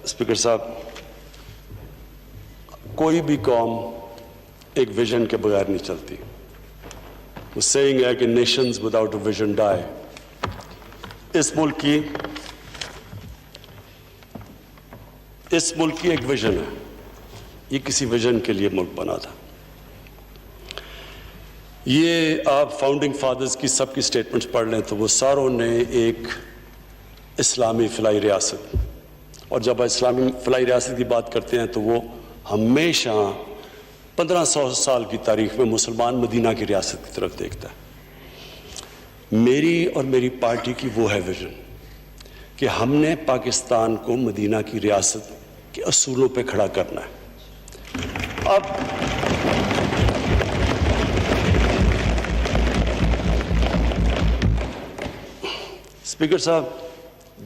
اسپیکر صاحب, کوئی بھی قوم ایک ویژن کے بغیر نہیں چلتی. وہ سیئنگ ہے کہ نیشنز وداؤٹ اے ویژن ڈائی. اس ملک کی ایک ویژن ہے, یہ کسی ویژن کے لیے ملک بنا تھا. یہ آپ فاؤنڈنگ فادرز کی سب کی سٹیٹمنٹس پڑھ لیں تو وہ ساروں نے ایک اسلامی فلاحی ریاست, اور جب اسلامی فلاحی ریاست کی بات کرتے ہیں تو وہ ہمیشہ 1500 سال کی تاریخ میں مسلمان مدینہ کی ریاست کی طرف دیکھتا ہے. میری اور میری پارٹی کی وہ ہے ویژن کہ ہم نے پاکستان کو مدینہ کی ریاست کے اصولوں پہ کھڑا کرنا ہے. اب اسپیکر صاحب,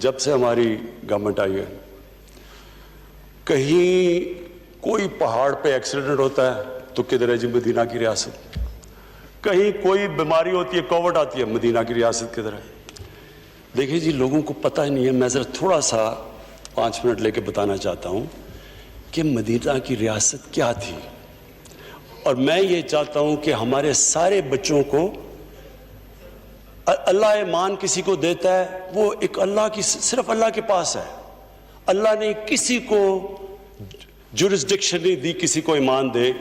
جب سے ہماری گورنمنٹ آئی ہے, کہیں کوئی پہاڑ پہ ایکسیڈنٹ ہوتا ہے تو کدھر ہے جی مدینہ کی ریاست. کہیں کوئی بیماری ہوتی ہے, کووڈ آتی ہے, مدینہ کی ریاست کدھر ہے. دیکھیں جی, لوگوں کو پتہ ہی نہیں ہے. میں ذرا تھوڑا سا 5 منٹ لے کے بتانا چاہتا ہوں کہ مدینہ کی ریاست کیا تھی. اور میں یہ چاہتا ہوں کہ ہمارے سارے بچوں کو, اللہ ایمان کسی کو دیتا ہے وہ ایک اللہ کی, صرف اللہ کے پاس ہے. اللہ نے کسی کو جورسڈکشن نہیں دی کسی کو ایمان دے.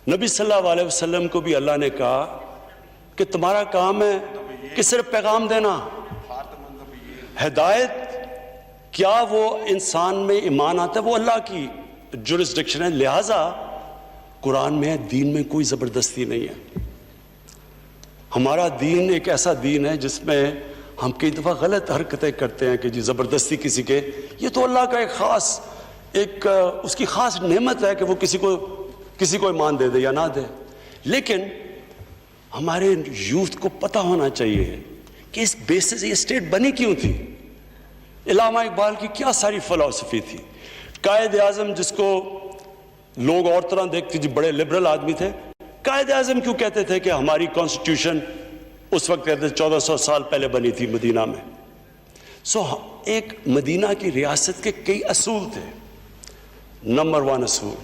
نبی صلی اللہ علیہ وسلم کو بھی اللہ نے کہا کہ تمہارا کام ہے کہ صرف پیغام دینا. ہدایت کیا وہ انسان میں ایمان آتا ہے, وہ اللہ کی جورسڈکشن ہے. لہٰذا قرآن میں دین میں کوئی زبردستی نہیں ہے. ہمارا دین ایک ایسا دین ہے جس میں ہم کئی دفعہ غلط حرکتیں کرتے ہیں کہ جی زبردستی کسی کے, یہ تو اللہ کا ایک خاص اس کی خاص نعمت ہے کہ وہ کسی کو ایمان دے دے یا نہ دے. لیکن ہمارے یوتھ کو پتہ ہونا چاہیے کہ اس بیسس یہ اسٹیٹ بنی کیوں تھی. علامہ اقبال کی کیا ساری فلسفی تھی. قائد اعظم جس کو لوگ اور طرح دیکھتے جی بڑے لبرل آدمی تھے. قائد اعظم کیوں کہتے تھے کہ ہماری کانسٹیٹیوشن اس وقت کہتے 1400 سال پہلے بنی تھی مدینہ میں. ایک مدینہ کی ریاست کے کئی اصول تھے. نمبر 1 اصول،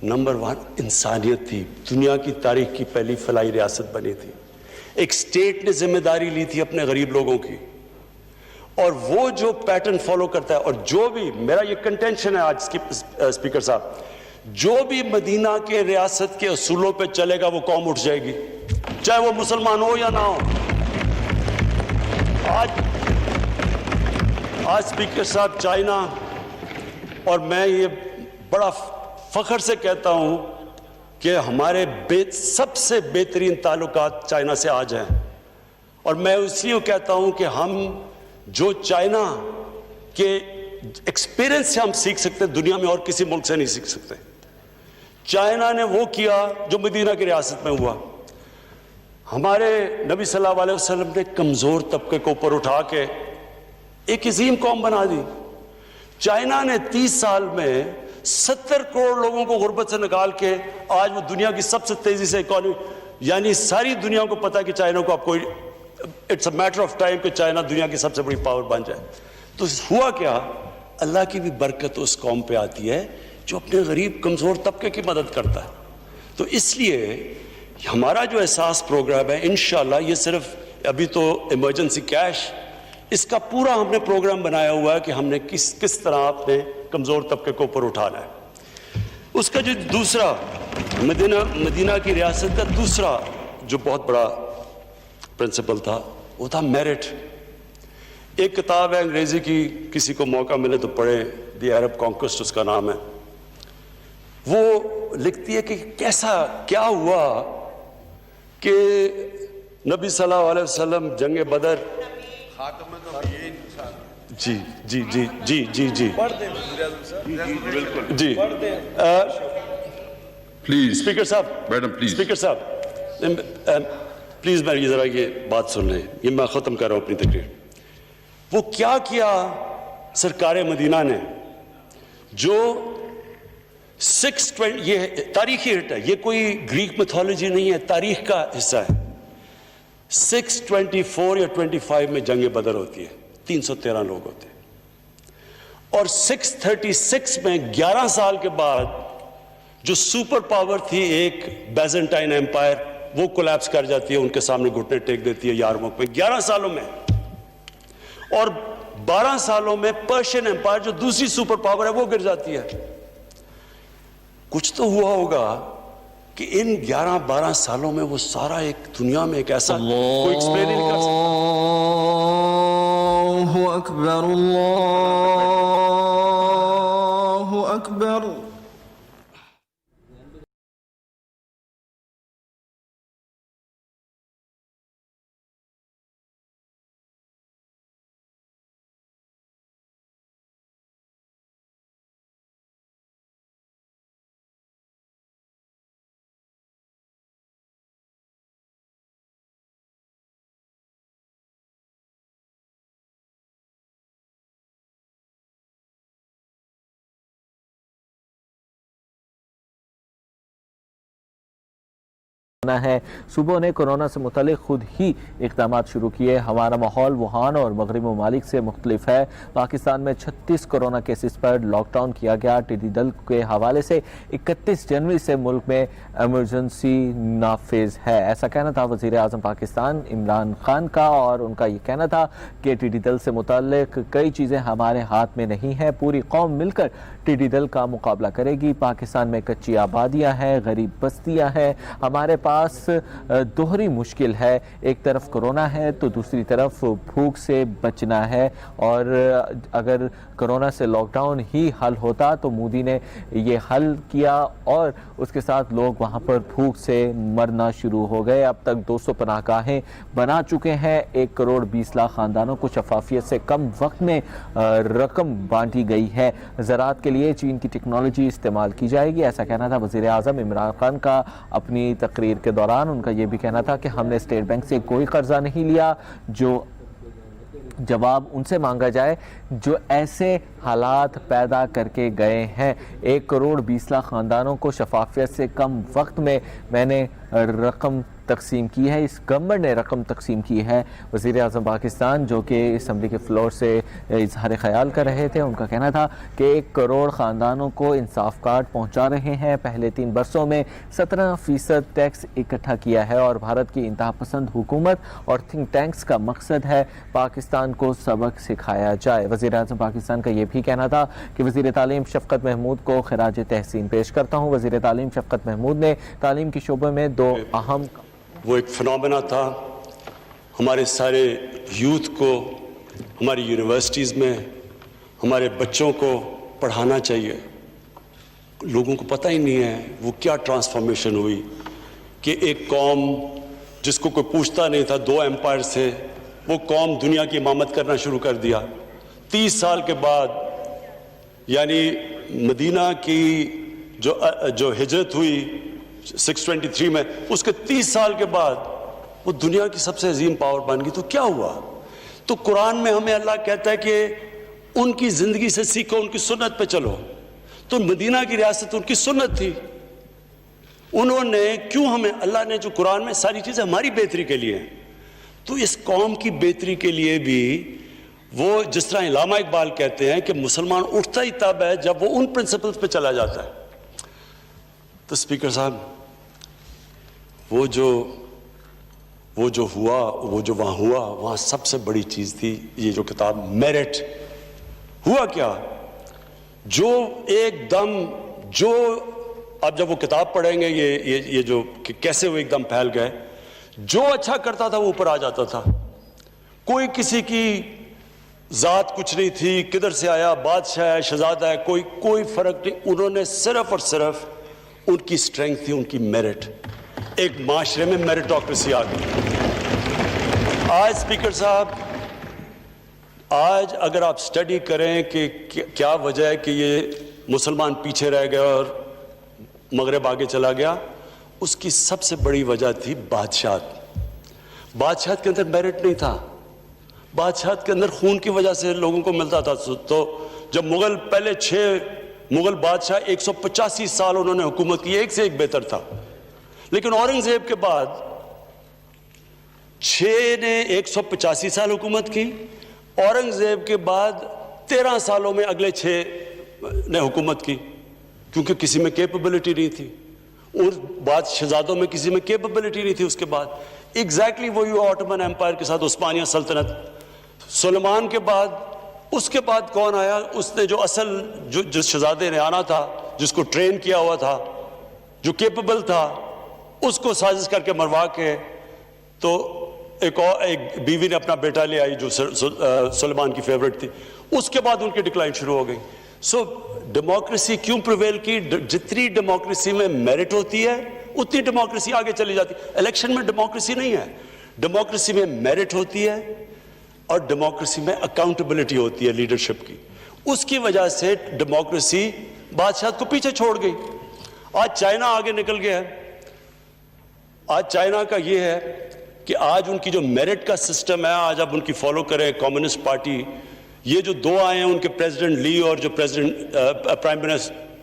نمبر 1 انسانیت تھی. دنیا کی تاریخ کی پہلی فلاحی ریاست بنی تھی. ایک سٹیٹ نے ذمہ داری لی تھی اپنے غریب لوگوں کی، اور وہ جو پیٹرن فالو کرتا ہے، اور جو بھی میرا یہ کنٹینشن ہے آج اسپیکر صاحب، جو بھی مدینہ کے ریاست کے اصولوں پہ چلے گا وہ قوم اٹھ جائے گی، چاہے وہ مسلمان ہو یا نہ ہو. آج اسپیکر صاحب چائنا، اور میں یہ بڑا فخر سے کہتا ہوں کہ ہمارے سب سے بہترین تعلقات چائنا سے آج ہیں. اور میں اس لیے کہتا ہوں کہ ہم جو چائنا کے ایکسپیرینس سے ہم سیکھ سکتے دنیا میں اور کسی ملک سے نہیں سیکھ سکتے. چائنا نے وہ کیا جو مدینہ کی ریاست میں ہوا. ہمارے نبی صلی اللہ علیہ وسلم نے کمزور طبقے کو اوپر اٹھا کے ایک عظیم قوم بنا دی. چائنا نے 30 سال میں 70 کروڑ لوگوں کو غربت سے نکال کے آج وہ دنیا کی سب سے تیزی سے اکانومی، یعنی ساری دنیا کو پتا کہ چائنا کو اب کوئی it's a matter of time کہ چائنا دنیا کی سب سے بڑی پاور بن جائے. تو ہوا کیا، اللہ کی بھی برکت اس قوم پہ آتی ہے جو اپنے غریب کمزور طبقے کی مدد کرتا ہے. تو اس لیے ہمارا جو احساس پروگرام ہے انشاءاللہ یہ صرف ابھی تو ایمرجنسی کیش، اس کا پورا ہم نے پروگرام بنایا ہوا ہے کہ ہم نے کس طرح اپنے کمزور طبقے کو اوپر اٹھانا ہے. اس کا جو دوسرا مدینہ کی ریاست کا دوسرا جو بہت بڑا پرنسپل تھا وہ تھا میرٹ. ایک کتاب ہے انگریزی کی، کسی کو موقع ملے تو پڑھیں، دی عرب کانکوسٹ اس کا نام ہے. وہ لکھتی ہے کہ کیا ہوا کہ نبی صلی اللہ علیہ وسلم جنگ بدر، جی جی جی جی جی جی بالکل جی پلیز اسپیکر صاحب، میڈم پلیز اسپیکر صاحب پلیز میری ذرا یہ بات سن لیں، یہ میں ختم کر رہا ہوں اپنی تقریر. وہ کیا سرکار مدینہ نے جو 620، یہ تاریخی ہٹ ہے، یہ کوئی گریک میتھولوجی نہیں ہے، تاریخ کا حصہ ہے. 624 یا 25 میں جنگ بدر ہوتی ہے، 313 لوگ ہوتے ہیں. اور 636 میں 11 سال کے بعد جو سپر پاور تھی ایک بیزنٹائن ایمپائر، وہ کولیپس کر جاتی ہے، ان کے سامنے گھٹنے ٹیک دیتی ہے یارموک میں 11 سالوں میں. اور 12 سالوں میں پرشین ایمپائر جو دوسری سپر پاور ہے وہ گر جاتی ہے. کچھ تو ہوا ہوگا کہ ان 11-12 سالوں میں وہ سارا ایک دنیا میں ایک ایسا کوئی ایکسپلین نہیں کر سکتا. اللہ اکبر، اللہ اکبر. ہے. صوبوں نے کورونا سے متعلق خود ہی اقدامات شروع کیے. ہمارا ماحول ووہان اور مغربی ممالک سے مختلف ہے. پاکستان میں 36 کورونا کیسز پر لاک ڈاؤن کیا گیا. ٹڈی دل کے حوالے سے 31 جنوری سے ملک میں ایمرجنسی نافذ ہے. ایسا کہنا تھا وزیر اعظم پاکستان عمران خان کا، اور ان کا یہ کہنا تھا کہ ٹڈی دل سے متعلق کئی چیزیں ہمارے ہاتھ میں نہیں ہیں، پوری قوم مل کر ٹڈی دل کا مقابلہ کرے گی. پاکستان میں کچی آبادیاں ہیں، غریب بستیاں ہیں، ہمارے پاس دوہری مشکل ہے. ایک طرف کورونا ہے تو دوسری طرف بھوک سے بچنا ہے. اور اگر کورونا سے لاک ڈاؤن ہی حل ہوتا تو مودی نے یہ حل کیا، اور اس کے ساتھ لوگ وہاں پر بھوک سے مرنا شروع ہو گئے. اب تک 200 پناہ گاہیں بنا چکے ہیں. 1 کروڑ 20 لاکھ خاندانوں کو شفافیت سے کم وقت میں رقم بانٹی گئی ہے. زراعت کے لیے چین کی ٹیکنالوجی استعمال کی جائے گی. ایسا کہنا تھا وزیر اعظم عمران خان کا اپنی تقریر کے دوران. ان کا یہ بھی کہنا تھا کہ ہم نے اسٹیٹ بینک سے کوئی قرضہ نہیں لیا. جو جواب ان سے مانگا جائے جو ایسے حالات پیدا کر کے گئے ہیں۔ 1 کروڑ 20 لاکھ خاندانوں کو شفافیت سے کم وقت میں نے رقم تقسیم کی ہے، اس گورنمنٹ نے رقم تقسیم کی ہے۔ وزیر اعظم پاکستان جو کہ اسمبلی کے فلور سے اظہار خیال کر رہے تھے، ان کا کہنا تھا کہ 1 کروڑ خاندانوں کو انصاف کارڈ پہنچا رہے ہیں، پہلے 3 برسوں میں 17% ٹیکس اکٹھا کیا ہے، اور بھارت کی انتہا پسند حکومت اور تھنک ٹینکس کا مقصد ہے پاکستان کو سبق سکھایا جائے۔ وزیر اعظم پاکستان کا یہ بھی کہنا تھا کہ وزیر تعلیم شفقت محمود کو خراج تحسین پیش کرتا ہوں۔ وزیر تعلیم شفقت محمود نے تعلیم کے شعبے میں 2 اہم وہ ایک فنومینا تھا، ہمارے سارے یوتھ کو ہماری یونیورسٹیز میں ہمارے بچوں کو پڑھانا چاہیے۔ لوگوں کو پتہ ہی نہیں ہے وہ کیا ٹرانسفارمیشن ہوئی کہ ایک قوم جس کو کوئی پوچھتا نہیں تھا، 2 ایمپائر سے وہ قوم دنیا کی امامت کرنا شروع کر دیا۔ 30 سال کے بعد یعنی مدینہ کی جو ہجرت ہوئی 623 میں، اس کے 30 سال کے بعد وہ دنیا کی سب سے عظیم پاور بن گئی۔ تو کیا ہوا؟ تو قرآن میں ہمیں اللہ کہتا ہے کہ ان کی زندگی سے سیکھو، ان کی سنت پہ چلو۔ تو مدینہ کی ریاست ان کی سنت تھی، انہوں نے کیوں ہمیں، اللہ نے جو قرآن میں ساری چیزیں ہماری بہتری کے لیے ہیں، تو اس قوم کی بہتری کے لیے بھی وہ جس طرح علامہ اقبال کہتے ہیں کہ مسلمان اٹھتا ہی تب ہے جب وہ ان پرنسپلز پہ چلا جاتا ہے۔ تو اسپیکر صاحب وہ جو ہوا، وہ جو وہاں ہوا، وہاں سب سے بڑی چیز تھی یہ جو کتاب میرٹ۔ ہوا کیا؟ جو ایک دم جو اب جب وہ کتاب پڑھیں گے یہ جو کہ کیسے وہ ایک دم پھیل گئے، جو اچھا کرتا تھا وہ اوپر آ جاتا تھا، کوئی کسی کی ذات کچھ نہیں تھی، کدھر سے آیا، بادشاہ ہے، شہزادہ ہے، کوئی فرق نہیں، انہوں نے صرف اور صرف ان کی سٹرینگتھ تھی ان کی میرٹ۔ ایک معاشرے میں میرٹوکریسی آ گئی۔ آج اسپیکر صاحب، آج اگر آپ سٹڈی کریں کہ کیا وجہ ہے کہ یہ مسلمان پیچھے رہ گئے اور مغرب آگے چلا گیا، اس کی سب سے بڑی وجہ تھی بادشاہت۔ بادشاہت کے اندر میرٹ نہیں تھا، بادشاہت کے اندر خون کی وجہ سے لوگوں کو ملتا تھا۔ تو جب مغل پہلے 6 مغل بادشاہ 185 سال انہوں نے حکومت کی، ایک سے ایک بہتر تھا، لیکن اورنگزیب کے بعد 6 نے 185 سال حکومت کی، اورنگزیب کے بعد 13 سالوں میں اگلے 6 نے حکومت کی، کیونکہ کسی میں کیپبلٹی نہیں تھی، اور بعد شہزادوں میں کسی میں کیپبلٹی نہیں تھی۔ اس کے بعد ایگزیکٹلی وہی ہوا آٹومن ایمپائر کے ساتھ، عثمانیہ سلطنت۔ سلیمان کے بعد اس کے بعد کون آیا؟ اس نے جو اصل جس شہزادے نے آنا تھا، جس کو ٹرین کیا ہوا تھا، جو کیپبل تھا، اس کو سازش کر کے مروا کے تو ایک بیوی نے اپنا بیٹا لے آئی جو سلیمان کی فیورٹ تھی۔ اس کے بعد ان کی ڈکلائن شروع ہو گئی۔ سو ڈیموکریسی کیوں پریویل کی؟ جتنی ڈیموکریسی میں میرٹ ہوتی ہے اتنی ڈیموکریسی آگے چلی جاتی ہے۔ الیکشن میں ڈیموکریسی نہیں ہے، ڈیموکریسی میں میرٹ ہوتی ہے اور ڈیموکریسی میں اکاؤنٹیبلٹی ہوتی ہے لیڈرشپ کی۔ اس کی وجہ سے ڈیموکریسی بادشاہت کو پیچھے چھوڑ گئی۔ آج چائنا آگے نکل گیا ہے۔ آج چائنا کا یہ ہے کہ آج ان کی جو میرٹ کا سسٹم ہے، آج اب ان کی فالو کریں کمیونسٹ پارٹی۔ یہ جو 2 آئے ہیں ان کے پریزیڈنٹ لی اور جو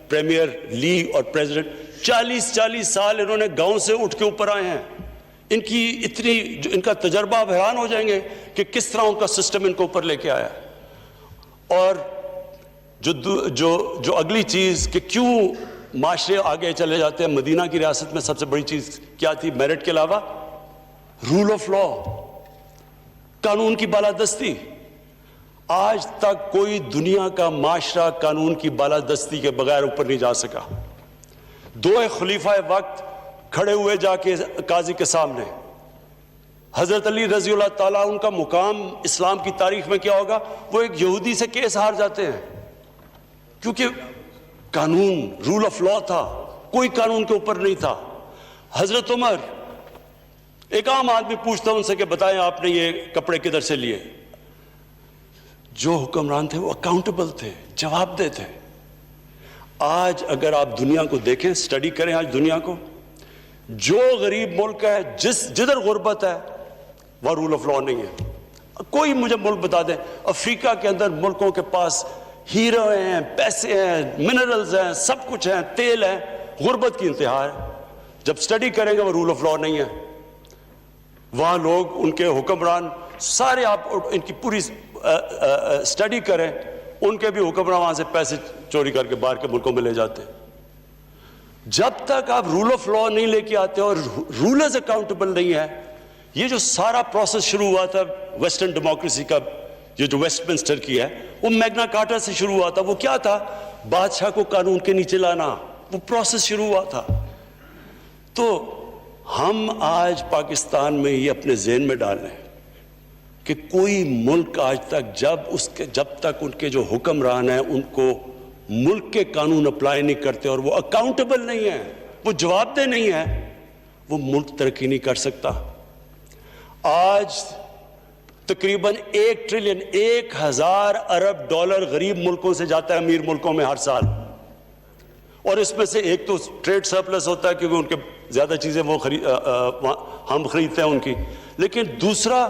پریمیئر لی اور پریزیڈنٹ، 40 سال انہوں نے گاؤں سے اٹھ کے اوپر آئے ہیں۔ ان کی ان کا تجربہ، آپ حیران ہو جائیں گے کہ کس طرح ان کا سسٹم ان کو اوپر لے کے آیا۔ اور جو اگلی چیز کہ کیوں معاشرے آگے چلے جاتے ہیں، مدینہ کی ریاست میں سب سے بڑی چیز کیا تھی میرٹ کے علاوہ؟ رول آف لا، قانون کی بالادستی۔ آج تک کوئی دنیا کا معاشرہ قانون کی بالادستی کے بغیر اوپر نہیں جا سکا۔ 2 خلیفہ وقت کھڑے ہوئے جا کے قاضی کے سامنے، حضرت علی رضی اللہ تعالیٰ، ان کا مقام اسلام کی تاریخ میں کیا ہوگا؟ وہ ایک یہودی سے کیس ہار جاتے ہیں، کیونکہ قانون، رول آف لا تھا، کوئی قانون کے اوپر نہیں تھا۔ حضرت عمر، ایک عام آدمی پوچھتا ان سے کہ بتائیں آپ نے یہ کپڑے کدھر سے لیے؟ جو حکمران تھے وہ اکاؤنٹیبل تھے، جواب دہ تھے۔ آج اگر آپ دنیا کو دیکھیں، سٹڈی کریں آج دنیا کو، جو غریب ملک ہے، جدھر غربت ہے، وہ رول آف لا نہیں ہے۔ کوئی مجھے ملک بتا دیں افریقہ کے اندر ملکوں کے پاس ہیرو ہیں، پیسے ہیں، منرلز ہیں، سب کچھ ہیں، تیل ہے، غربت کی انتہا ہے. جب سٹڈی کریں گے وہ رول آف لا نہیں ہے. وہاں لوگ ان کے حکمران سارے، آپ ان کی پوری سٹڈی کریں، ان کے بھی حکمران وہاں سے پیسے چوری کر کے باہر کے ملکوں میں لے جاتے ہیں. جب تک آپ رول آف لا نہیں لے کے آتے اور رولرز اکاؤنٹیبل نہیں ہے. یہ جو سارا پروسیس شروع ہوا تھا ویسٹرن ڈیموکریسی کا، یہ جو ویسٹ منسٹر کی ہے، وہ میگنا کارٹا سے شروع ہوا تھا. وہ کیا تھا؟ بادشاہ کو قانون کے نیچے لانا. وہ پروسیس شروع ہوا تھا. تو ہم آج پاکستان میں یہ اپنے ذہن میں ڈال رہے ہیں کہ کوئی ملک آج تک جب تک ان کے جو حکمران ہیں ان کو ملک کے قانون اپلائی نہیں کرتے اور وہ اکاؤنٹیبل نہیں ہیں، وہ جواب دہ نہیں ہیں، وہ ملک ترقی نہیں کر سکتا. آج تقریباً 1 ٹریلین 1000 ارب ڈالر غریب ملکوں سے جاتا ہے امیر ملکوں میں ہر سال. اور اس میں سے ایک تو ٹریڈ سرپلس ہوتا ہے کیونکہ ان کے زیادہ چیزیں ہم خریدتے ہیں ان کی، لیکن دوسرا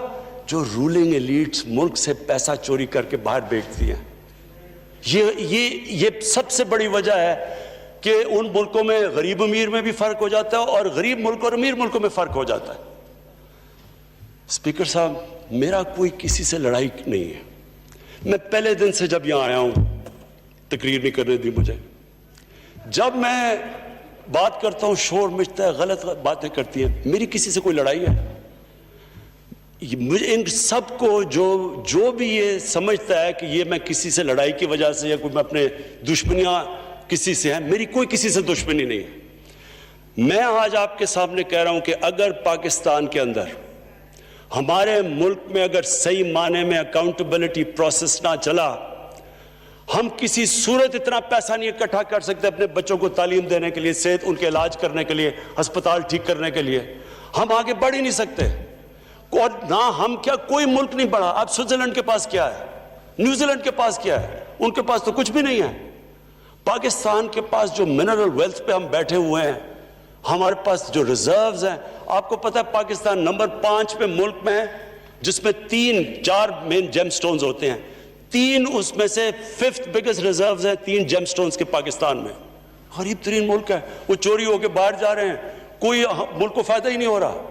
جو رولنگ ایلیٹس ملک سے پیسہ چوری کر کے باہر بیچتی ہیں. یہ سب سے بڑی وجہ ہے کہ ان ملکوں میں غریب امیر میں بھی فرق ہو جاتا ہے اور غریب ملک اور امیر ملکوں میں فرق ہو جاتا ہے. اسپیکر صاحب، میرا کوئی کسی سے لڑائی نہیں ہے. میں پہلے دن سے جب یہاں آیا ہوں، تقریر نہیں کرنے دی مجھے. جب میں بات کرتا ہوں شور مچتا ہے، غلط باتیں کرتی ہیں. میری کسی سے کوئی لڑائی ہے؟ ان سب کو جو بھی یہ سمجھتا ہے کہ یہ میں کسی سے لڑائی کی وجہ سے یا کوئی میں اپنے دشمنیاں کسی سے ہیں، میری کوئی کسی سے دشمنی نہیں ہے. میں آج آپ کے سامنے کہہ رہا ہوں کہ اگر پاکستان کے اندر، ہمارے ملک میں اگر صحیح معنی میں اکاؤنٹیبلٹی پروسیس نہ چلا، ہم کسی صورت اتنا پیسہ نہیں اکٹھا کر سکتے اپنے بچوں کو تعلیم دینے کے لیے، صحت ان کے علاج کرنے کے لیے، ہسپتال ٹھیک کرنے کے لیے. ہم آگے بڑھ ہی نہیں سکتے. اور نہ ہم کیا کوئی ملک نہیں بڑھا. اب سوئٹزرلینڈ کے پاس کیا ہے؟ نیوزی لینڈ کے پاس کیا ہے؟ ان کے پاس تو کچھ بھی نہیں ہے. پاکستان کے پاس جو منرل ویلتھ پہ ہم بیٹھے ہوئے ہیں، ہمارے پاس جو ریزروز ہیں، آپ کو پتہ ہے پاکستان نمبر 5 پہ ملک میں ہے جس میں 3-4 مین جیم سٹونز ہوتے ہیں. 3 اس میں سے 5th بگیسٹ ریزروز ہیں 3 جیم سٹونز کے پاکستان میں. غریب ترین ملک ہے. وہ چوری ہو کے باہر جا رہے ہیں، کوئی ملک کو فائدہ ہی نہیں ہو رہا.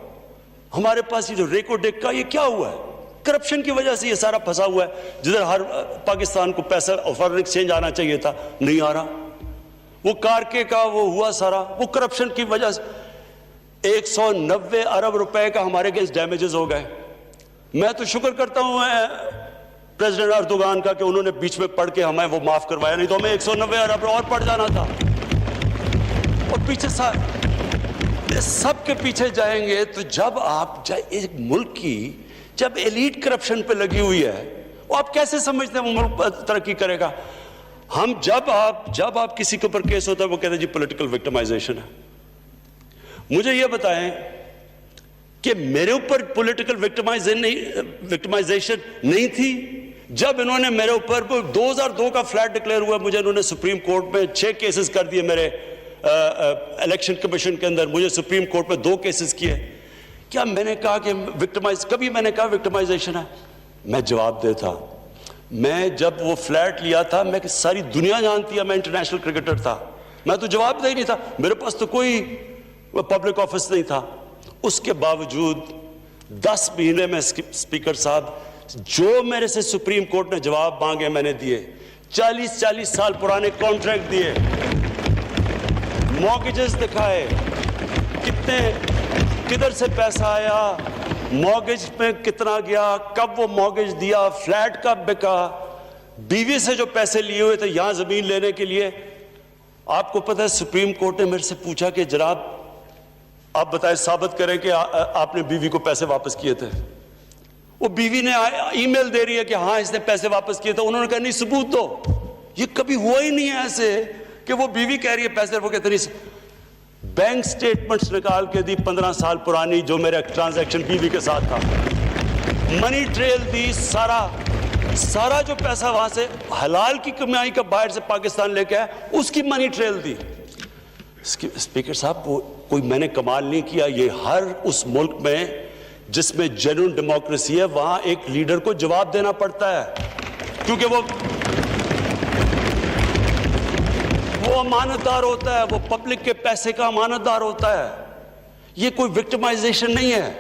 ہمارے پاس یہ جو ریکو ڈیک کا، یہ کیا ہوا ہے؟ کرپشن کی وجہ سے یہ سارا پھنسا ہوا ہے. جدھر ہر پاکستان کو پیسہ فارن ایکسچینج آنا چاہیے تھا، نہیں آ رہا. وہ کارکے کا وہ ہوا سارا، وہ کرپشن کی وجہ سے 190 ارب روپے کا ہمارے اگینسٹ ڈیمیجز ہو گئے. میں تو شکر کرتا ہوں پریزیڈنٹ اردوغان کا کہ انہوں نے بیچ میں پڑھ کے ہمیں وہ معاف کروایا، نہیں تو ہمیں 190 ارب اور پڑ جانا تھا. اور پیچھے سب کے پیچھے جائیں گے تو جب آپ ایک ملک کی جب ایلیٹ کرپشن پہ لگی ہوئی ہے، وہ آپ کیسے سمجھتے ہیں وہ ملک ترقی کرے گا؟ ہم جب آپ کسی کے اوپر کیس ہوتا ہے وہ کہتے ہیں جی پولیٹیکل وکٹمائزیشن ہے. مجھے یہ بتائیں کہ میرے اوپر پولیٹیکل وکٹمائزیشن نہیں تھی جب انہوں نے میرے اوپر 2002 کا فلیٹ ڈکلیئر ہوا، مجھے انہوں نے سپریم کورٹ میں 6 کیسز کر دیے. میرے الیکشن کمیشن کے اندر مجھے سپریم کورٹ میں 2 کیسز کیے. کیا میں نے کہا کہ کبھی میں نے کہا وکٹمائزیشن ہے؟ میں جواب دیتا. میں جب وہ فلیٹ لیا تھا، میں ساری دنیا جانتی ہے میں انٹرنیشنل کرکٹر تھا، میں تو جواب دہ ہی نہیں تھا. میرے پاس تو کوئی پبلک آفس نہیں تھا. اس کے باوجود 10 مہینے میں اسپیکر صاحب جو میرے سے سپریم کورٹ نے جواب مانگے میں نے دیے. 40 سال پرانے کانٹریکٹ دیے، مارگیجز دکھائے، کدھر سے پیسہ آیا، مارگیج پہ کتنا گیا، کب وہ مارگیج دیا، فلیٹ کب بکا، بیوی سے جو پیسے لیے ہوئے تھے یہاں زمین لینے کے لیے. آپ کو پتہ ہے سپریم کورٹ نے میرے سے پوچھا کہ جناب آپ بتائیں، ثابت کریں کہ آپ نے بیوی کو پیسے واپس کیے تھے. وہ بیوی نے ای میل دے رہی ہے کہ ہاں اس نے پیسے واپس کیے تھے. انہوں نے کہا نہیں ثبوت دو. یہ کبھی ہوا ہی نہیں ہے ایسے کہ وہ بیوی کہہ رہی ہے پیسے، وہ کہتے نہیں. بینک سٹیٹمنٹس نکال کے دی 15 سال پرانی جو میرا ٹرانزیکشن بیوی کے ساتھ تھا. منی ٹریل دی، سارا جو پیسہ وہاں سے حلال کی کمائی کا باہر سے پاکستان لے کے آیا اس کی منی ٹریل دی. اسپیکر صاحب کوئی میں نے کمال نہیں کیا. یہ ہر اس ملک میں جس میں جینوئن ڈیموکریسی ہے وہاں ایک لیڈر کو جواب دینا پڑتا ہے، کیونکہ وہ امانت دار ہوتا ہے، وہ پبلک کے پیسے کا امانت دار ہوتا ہے. یہ کوئی وکٹمائزیشن نہیں ہے.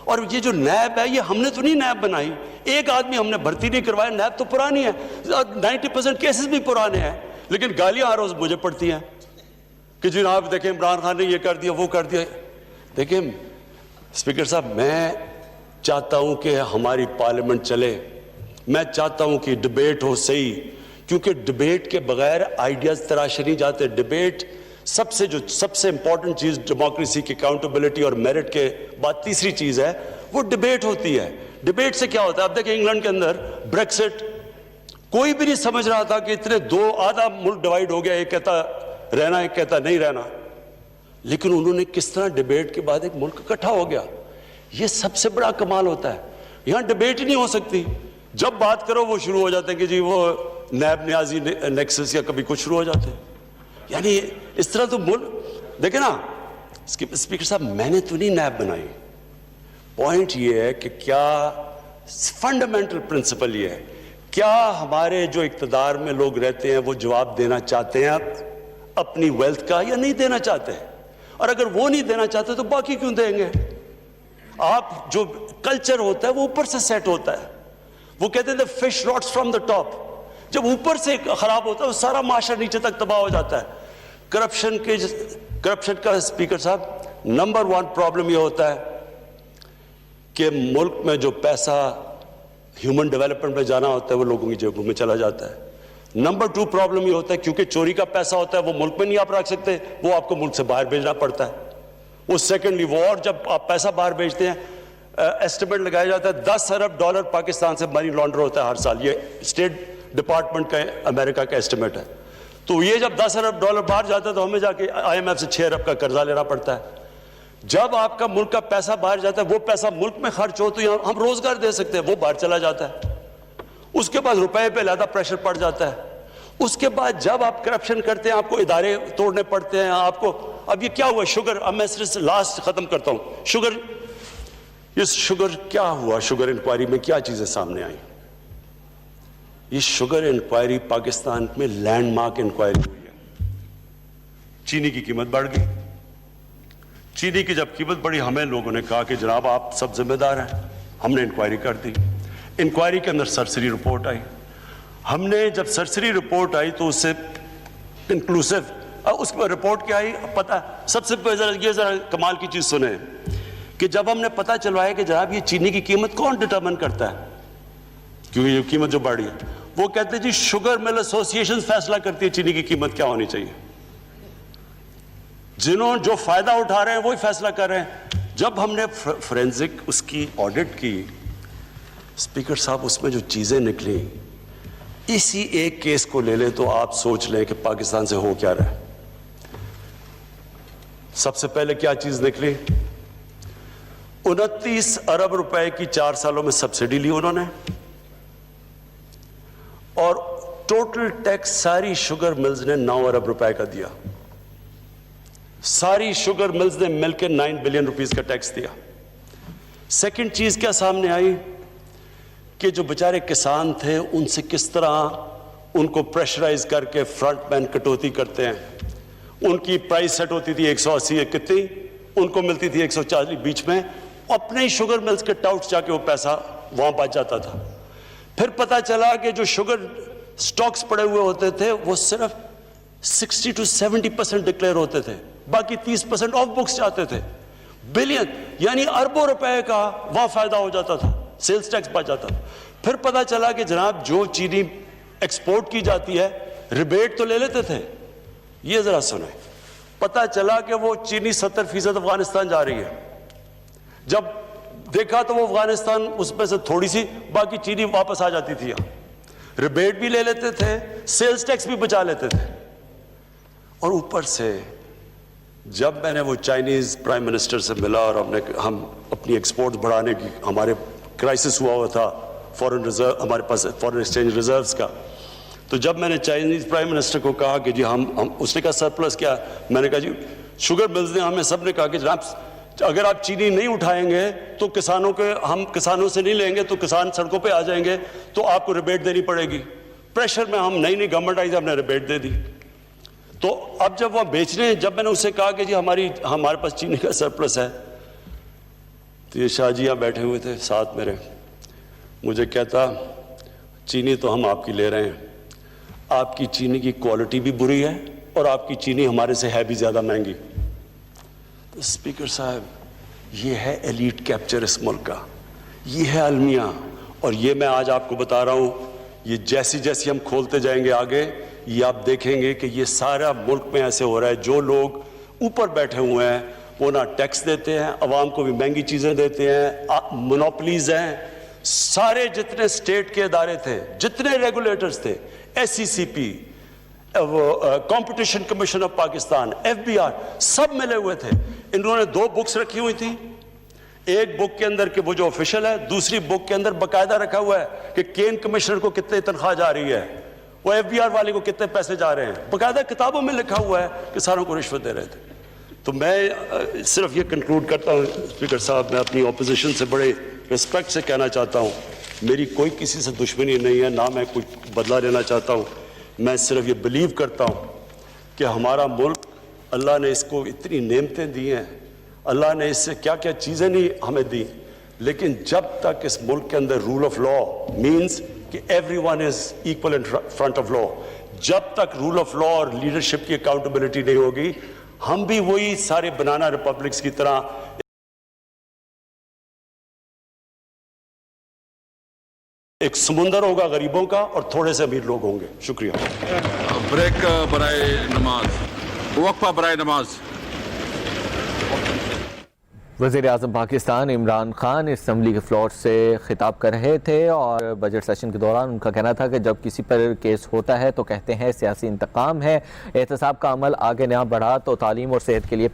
اور یہ جو نیب ہے یہ ہم نے تو نہیں نیب بنائی، ایک آدمی ہم نے بھرتی نہیں کروایا. نیب تو پرانی ہے، 90% کیسز بھی پرانے ہیں، لیکن گالیاں ہر روز مجھے پڑتی ہیں کہ جناب دیکھیں عمران خان نے یہ کر دیا وہ کر دیا. دیکھیں اسپیکر صاحب، میں چاہتا ہوں کہ ہماری پارلیمنٹ چلے، میں چاہتا ہوں کہ ڈیبیٹ ہو صحیح، کیونکہ ڈیبیٹ کے بغیر آئیڈیاز تراشے نہیں جاتے. ڈیبیٹ سب سے امپورٹنٹ چیز ڈیموکریسی کی اکاؤنٹیبلٹی اور میرٹ کے بعد تیسری چیز ہے وہ ڈیبیٹ ہوتی ہے. ڈیبیٹ سے کیا ہوتا ہے؟ اب دیکھیں انگلینڈ کے اندر بریکسٹ، کوئی بھی نہیں سمجھ رہا تھا کہ اتنے آدھا ملک ڈیوائیڈ ہو گیا، ایک کہتا رہنا ایک کہتا نہیں رہنا، لیکن انہوں نے کس طرح ڈیبیٹ کے بعد ایک ملک اکٹھا ہو گیا. یہ سب سے بڑا کمال ہوتا ہے. یہاں ڈیبیٹ ہی نہیں ہو سکتی، جب بات کرو وہ شروع ہو جاتے ہیں کہ جی وہ نیب نیازی نیکسس یا کبھی کچھ شروع ہو جاتے ہیں. یعنی اس طرح تو ملک دیکھیں نا. اسپیکر صاحب میں نے تو نہیں نیب بنائی، پوائنٹ یہ ہے کہ کیا فنڈامنٹل پرنسپل یہ ہے، کیا ہمارے جو اقتدار میں لوگ رہتے ہیں وہ جواب دینا چاہتے ہیں اپنی ویلتھ کا یا نہیں دینا چاہتے ہیں؟ اور اگر وہ نہیں دینا چاہتے تو باقی کیوں دیں گے؟ آپ جو کلچر ہوتا ہے وہ اوپر سے سیٹ ہوتا ہے. وہ کہتے ہیں fish rots from the top. جب اوپر سے خراب ہوتا ہے وہ سارا معاشرہ نیچے تک تباہ ہو جاتا ہے. کرپشن کا اسپیکر صاحب نمبر 1 پرابلم یہ ہوتا ہے کہ ملک میں جو پیسہ ہیومن ڈیولپمنٹ میں جانا ہوتا ہے وہ لوگوں کی جیبوں میں چلا جاتا ہے. نمبر 2 پرابلم یہ ہوتا ہے کیونکہ چوری کا پیسہ ہوتا ہے وہ ملک میں نہیں آپ رکھ سکتے، وہ آپ کو ملک سے باہر بھیجنا پڑتا ہے. وہ سیکنڈلی وہ، اور جب آپ پیسہ باہر بھیجتے ہیں ایسٹیمیٹ لگایا جاتا ہے $10 ارب پاکستان سے منی لانڈر ہوتا ہے ہر سال. یہ اسٹیٹ ڈپارٹمنٹ کا امریکہ کا ایسٹیمیٹ ہے. تو یہ جب $10 ارب باہر جاتا ہے تو ہمیں جا کے IMF سے 6 ارب کا قرضہ لینا پڑتا ہے. جب آپ کا ملک کا پیسہ باہر جاتا ہے وہ پیسہ ملک میں خرچ ہو تو یہاں ہم روزگار دے سکتے ہیں، وہ باہر چلا جاتا ہے. اس کے بعد روپے پہ زیادہ پریشر پڑ جاتا ہے. اس کے بعد جب آپ کرپشن کرتے ہیں آپ کو ادارے توڑنے پڑتے ہیں. آپ کو اب یہ کیا ہوا شوگر، اب میں صرف لاسٹ ختم کرتا ہوں. شوگر کیا ہوا؟ شوگر انکوائری میں کیا چیزیں سامنے آئیں؟ یہ شوگر انکوائری پاکستان میں لینڈ مارک انکوائری ہوئی ہے. چینی کی قیمت بڑھ گئی. چینی کی جب قیمت بڑھی ہمیں لوگوں نے کہا کہ جناب آپ سب ذمہ دار ہیں. ہم نے انکوائری کر دی. انکوائری کے اندر سرسری رپورٹ آئی. ہم نے جب سرسری رپورٹ آئی تو اس سے انکلوسیو اس میں رپورٹ کیا آئی پتہ. سب سے یہ ذرا کمال کی چیز سنیں کہ جب ہم نے پتہ چلوایا کہ جناب یہ چینی کی قیمت کون ڈٹرمن کرتا ہے، کیونکہ یہ قیمت جو بڑھی ہے وہ کہتے ہیں جی شوگر مل ایسوسی ایشن فیصلہ کرتی ہے چینی کی قیمت کیا ہونی چاہیے. جنہوں جو فائدہ اٹھا رہے ہیں وہی فیصلہ کر رہے ہیں. جب ہم نے فورینزک اس کی آڈٹ کی اسپیکر صاحب اس میں جو چیزیں نکلی، اسی ایک کیس کو لے لیں تو آپ سوچ لیں کہ پاکستان سے ہو کیا رہا ہے. سب سے پہلے کیا چیز نکلی؟ 29 ارب روپے کی 4 سالوں میں سبسڈی لی انہوں نے، اور ٹوٹل ٹیکس ساری شوگر ملز نے 9 ارب روپے کا دیا. ساری شوگر ملز نے مل کے 9 بلین روپیز کا ٹیکس دیا. سیکنڈ چیز کیا سامنے آئی کہ جو بیچارے کسان تھے ان سے کس طرح ان کو پریشرائز کر کے فرنٹ مین کٹوتی کرتے ہیں. ان کی پرائس سیٹ ہوتی تھی 180 کتنی، ان کو ملتی تھی 140 بیچ میں. اپنے ہی شوگر ملز کے ٹاؤٹ جا کے وہ پیسہ وہاں بچ جاتا تھا. پھر پتا چلا کہ جو شوگر سٹاکس پڑے ہوئے ہوتے تھے وہ صرف 60 to 70% ڈکلیئر ہوتے تھے، باقی 30% آف بکس جاتے تھے. بلین یعنی اربوں روپے کا وہاں فائدہ ہو جاتا تھا، سیلز ٹیکس بچ جاتا تھا. پھر پتا چلا کہ جناب جو چینی ایکسپورٹ کی جاتی ہے ریبیٹ تو لے لیتے تھے. یہ ذرا سنیں، پتا چلا کہ وہ چینی 70% افغانستان جا رہی ہے. جب دیکھا تو وہ افغانستان اس میں سے تھوڑی سی، باقی چینی واپس آ جاتی تھی. ریبیٹ بھی لے لیتے تھے، سیلز ٹیکس بھی بچا لیتے تھے. اور اوپر سے جب میں نے وہ چائنیز پرائم منسٹر سے ملا اور ہم اپنی ایکسپورٹ بڑھانے کی، ہمارے کرائسس ہوا تھا فورن ریزرو، ہمارے پاس فورن ایکسچینج ریزروز کا. تو جب میں نے چائنیز پرائم منسٹر کو کہا کہ جی ہم اس نے کہا سرپلس کیا، میں نے کہا جی شوگر ملز نے ہمیں سب نے کہا کہ جناب اگر آپ چینی نہیں اٹھائیں گے تو کسانوں کے ہم کسانوں سے نہیں لیں گے تو کسان سڑکوں پہ آ جائیں گے تو آپ کو ریبیٹ دینی پڑے گی. پریشر میں ہم نئی گورنمنٹ آئی, ہم نے ریبیٹ دے دی. تو اب جب وہ بیچ رہے ہیں, جب میں نے اس سے کہا کہ جی ہمارے پاس چینی کا سرپلس ہے, تو یہ شاہ جی یہاں بیٹھے ہوئے تھے ساتھ میرے, مجھے کہتا چینی تو ہم آپ کی لے رہے ہیں, آپ کی چینی کی کوالٹی بھی بری ہے اور آپ کی چینی ہمارے سے ہے بھی زیادہ مہنگی. تو اسپیکر صاحب یہ ہے ایلیٹ کیپچر اس ملک کا, یہ ہے المیہ. اور یہ میں آج آپ کو بتا رہا ہوں, یہ جیسی جیسی ہم کھولتے جائیں گے آگے, یہ آپ دیکھیں گے کہ یہ سارا ملک میں ایسے ہو رہا ہے. جو لوگ اوپر بیٹھے ہوئے ہیں وہ نہ ٹیکس دیتے ہیں, عوام کو بھی مہنگی چیزیں دیتے ہیں, مونوپلیز ہیں. سارے جتنے اسٹیٹ کے ادارے تھے, جتنے ریگولیٹرز تھے, S C C P, competition commission of Pakistan, F B R, سب ملے ہوئے تھے. انہوں نے 2 بکس رکھی ہوئی تھی, ایک بک کے اندر کہ وہ جو آفیشل ہے, دوسری بک کے اندر باقاعدہ رکھا ہوا ہے کہ کین کمشنر کو کتنے تنخواہ جا رہی ہے, وہ ایف بی آر والے کو کتنے پیسے جا رہے ہیں. باقاعدہ کتابوں میں لکھا ہوا ہے کہ ساروں کو رشوت دے رہے تھے. تو میں صرف یہ کنکلوڈ کرتا ہوں اسپیکر صاحب, میں اپنی اپوزیشن سے بڑے رسپیکٹ سے کہنا چاہتا ہوں, میری کوئی کسی سے دشمنی نہیں ہے, نہ میں کچھ بدلہ لینا چاہتا ہوں. میں صرف یہ بلیو کرتا ہوں کہ ہمارا ملک, اللہ نے اس کو اتنی نعمتیں دی ہیں, اللہ نے اس سے کیا کیا چیزیں نہیں ہمیں دی, لیکن جب تک اس ملک کے اندر رول آف لا مینز کہ every one is equal in front of law, جب تک رول آف لا اور لیڈرشپ کی اکاؤنٹیبلٹی نہیں ہوگی, ہم بھی وہی سارے بنانا ریپبلکس کی طرح ایک سمندر ہوگا غریبوں کا اور تھوڑے سے امیر لوگ ہوں گے. شکریہ. بریک برائے نماز, وقفہ برائے نماز. وزیر اعظم پاکستان عمران خان اسمبلی کے فلور سے خطاب کر رہے تھے اور بجٹ سیشن کے دوران ان کا کہنا تھا کہ جب کسی پر کیس ہوتا ہے تو کہتے ہیں سیاسی انتقام ہے, احتساب کا عمل آگے نہ بڑھا تو تعلیم اور صحت کے لیے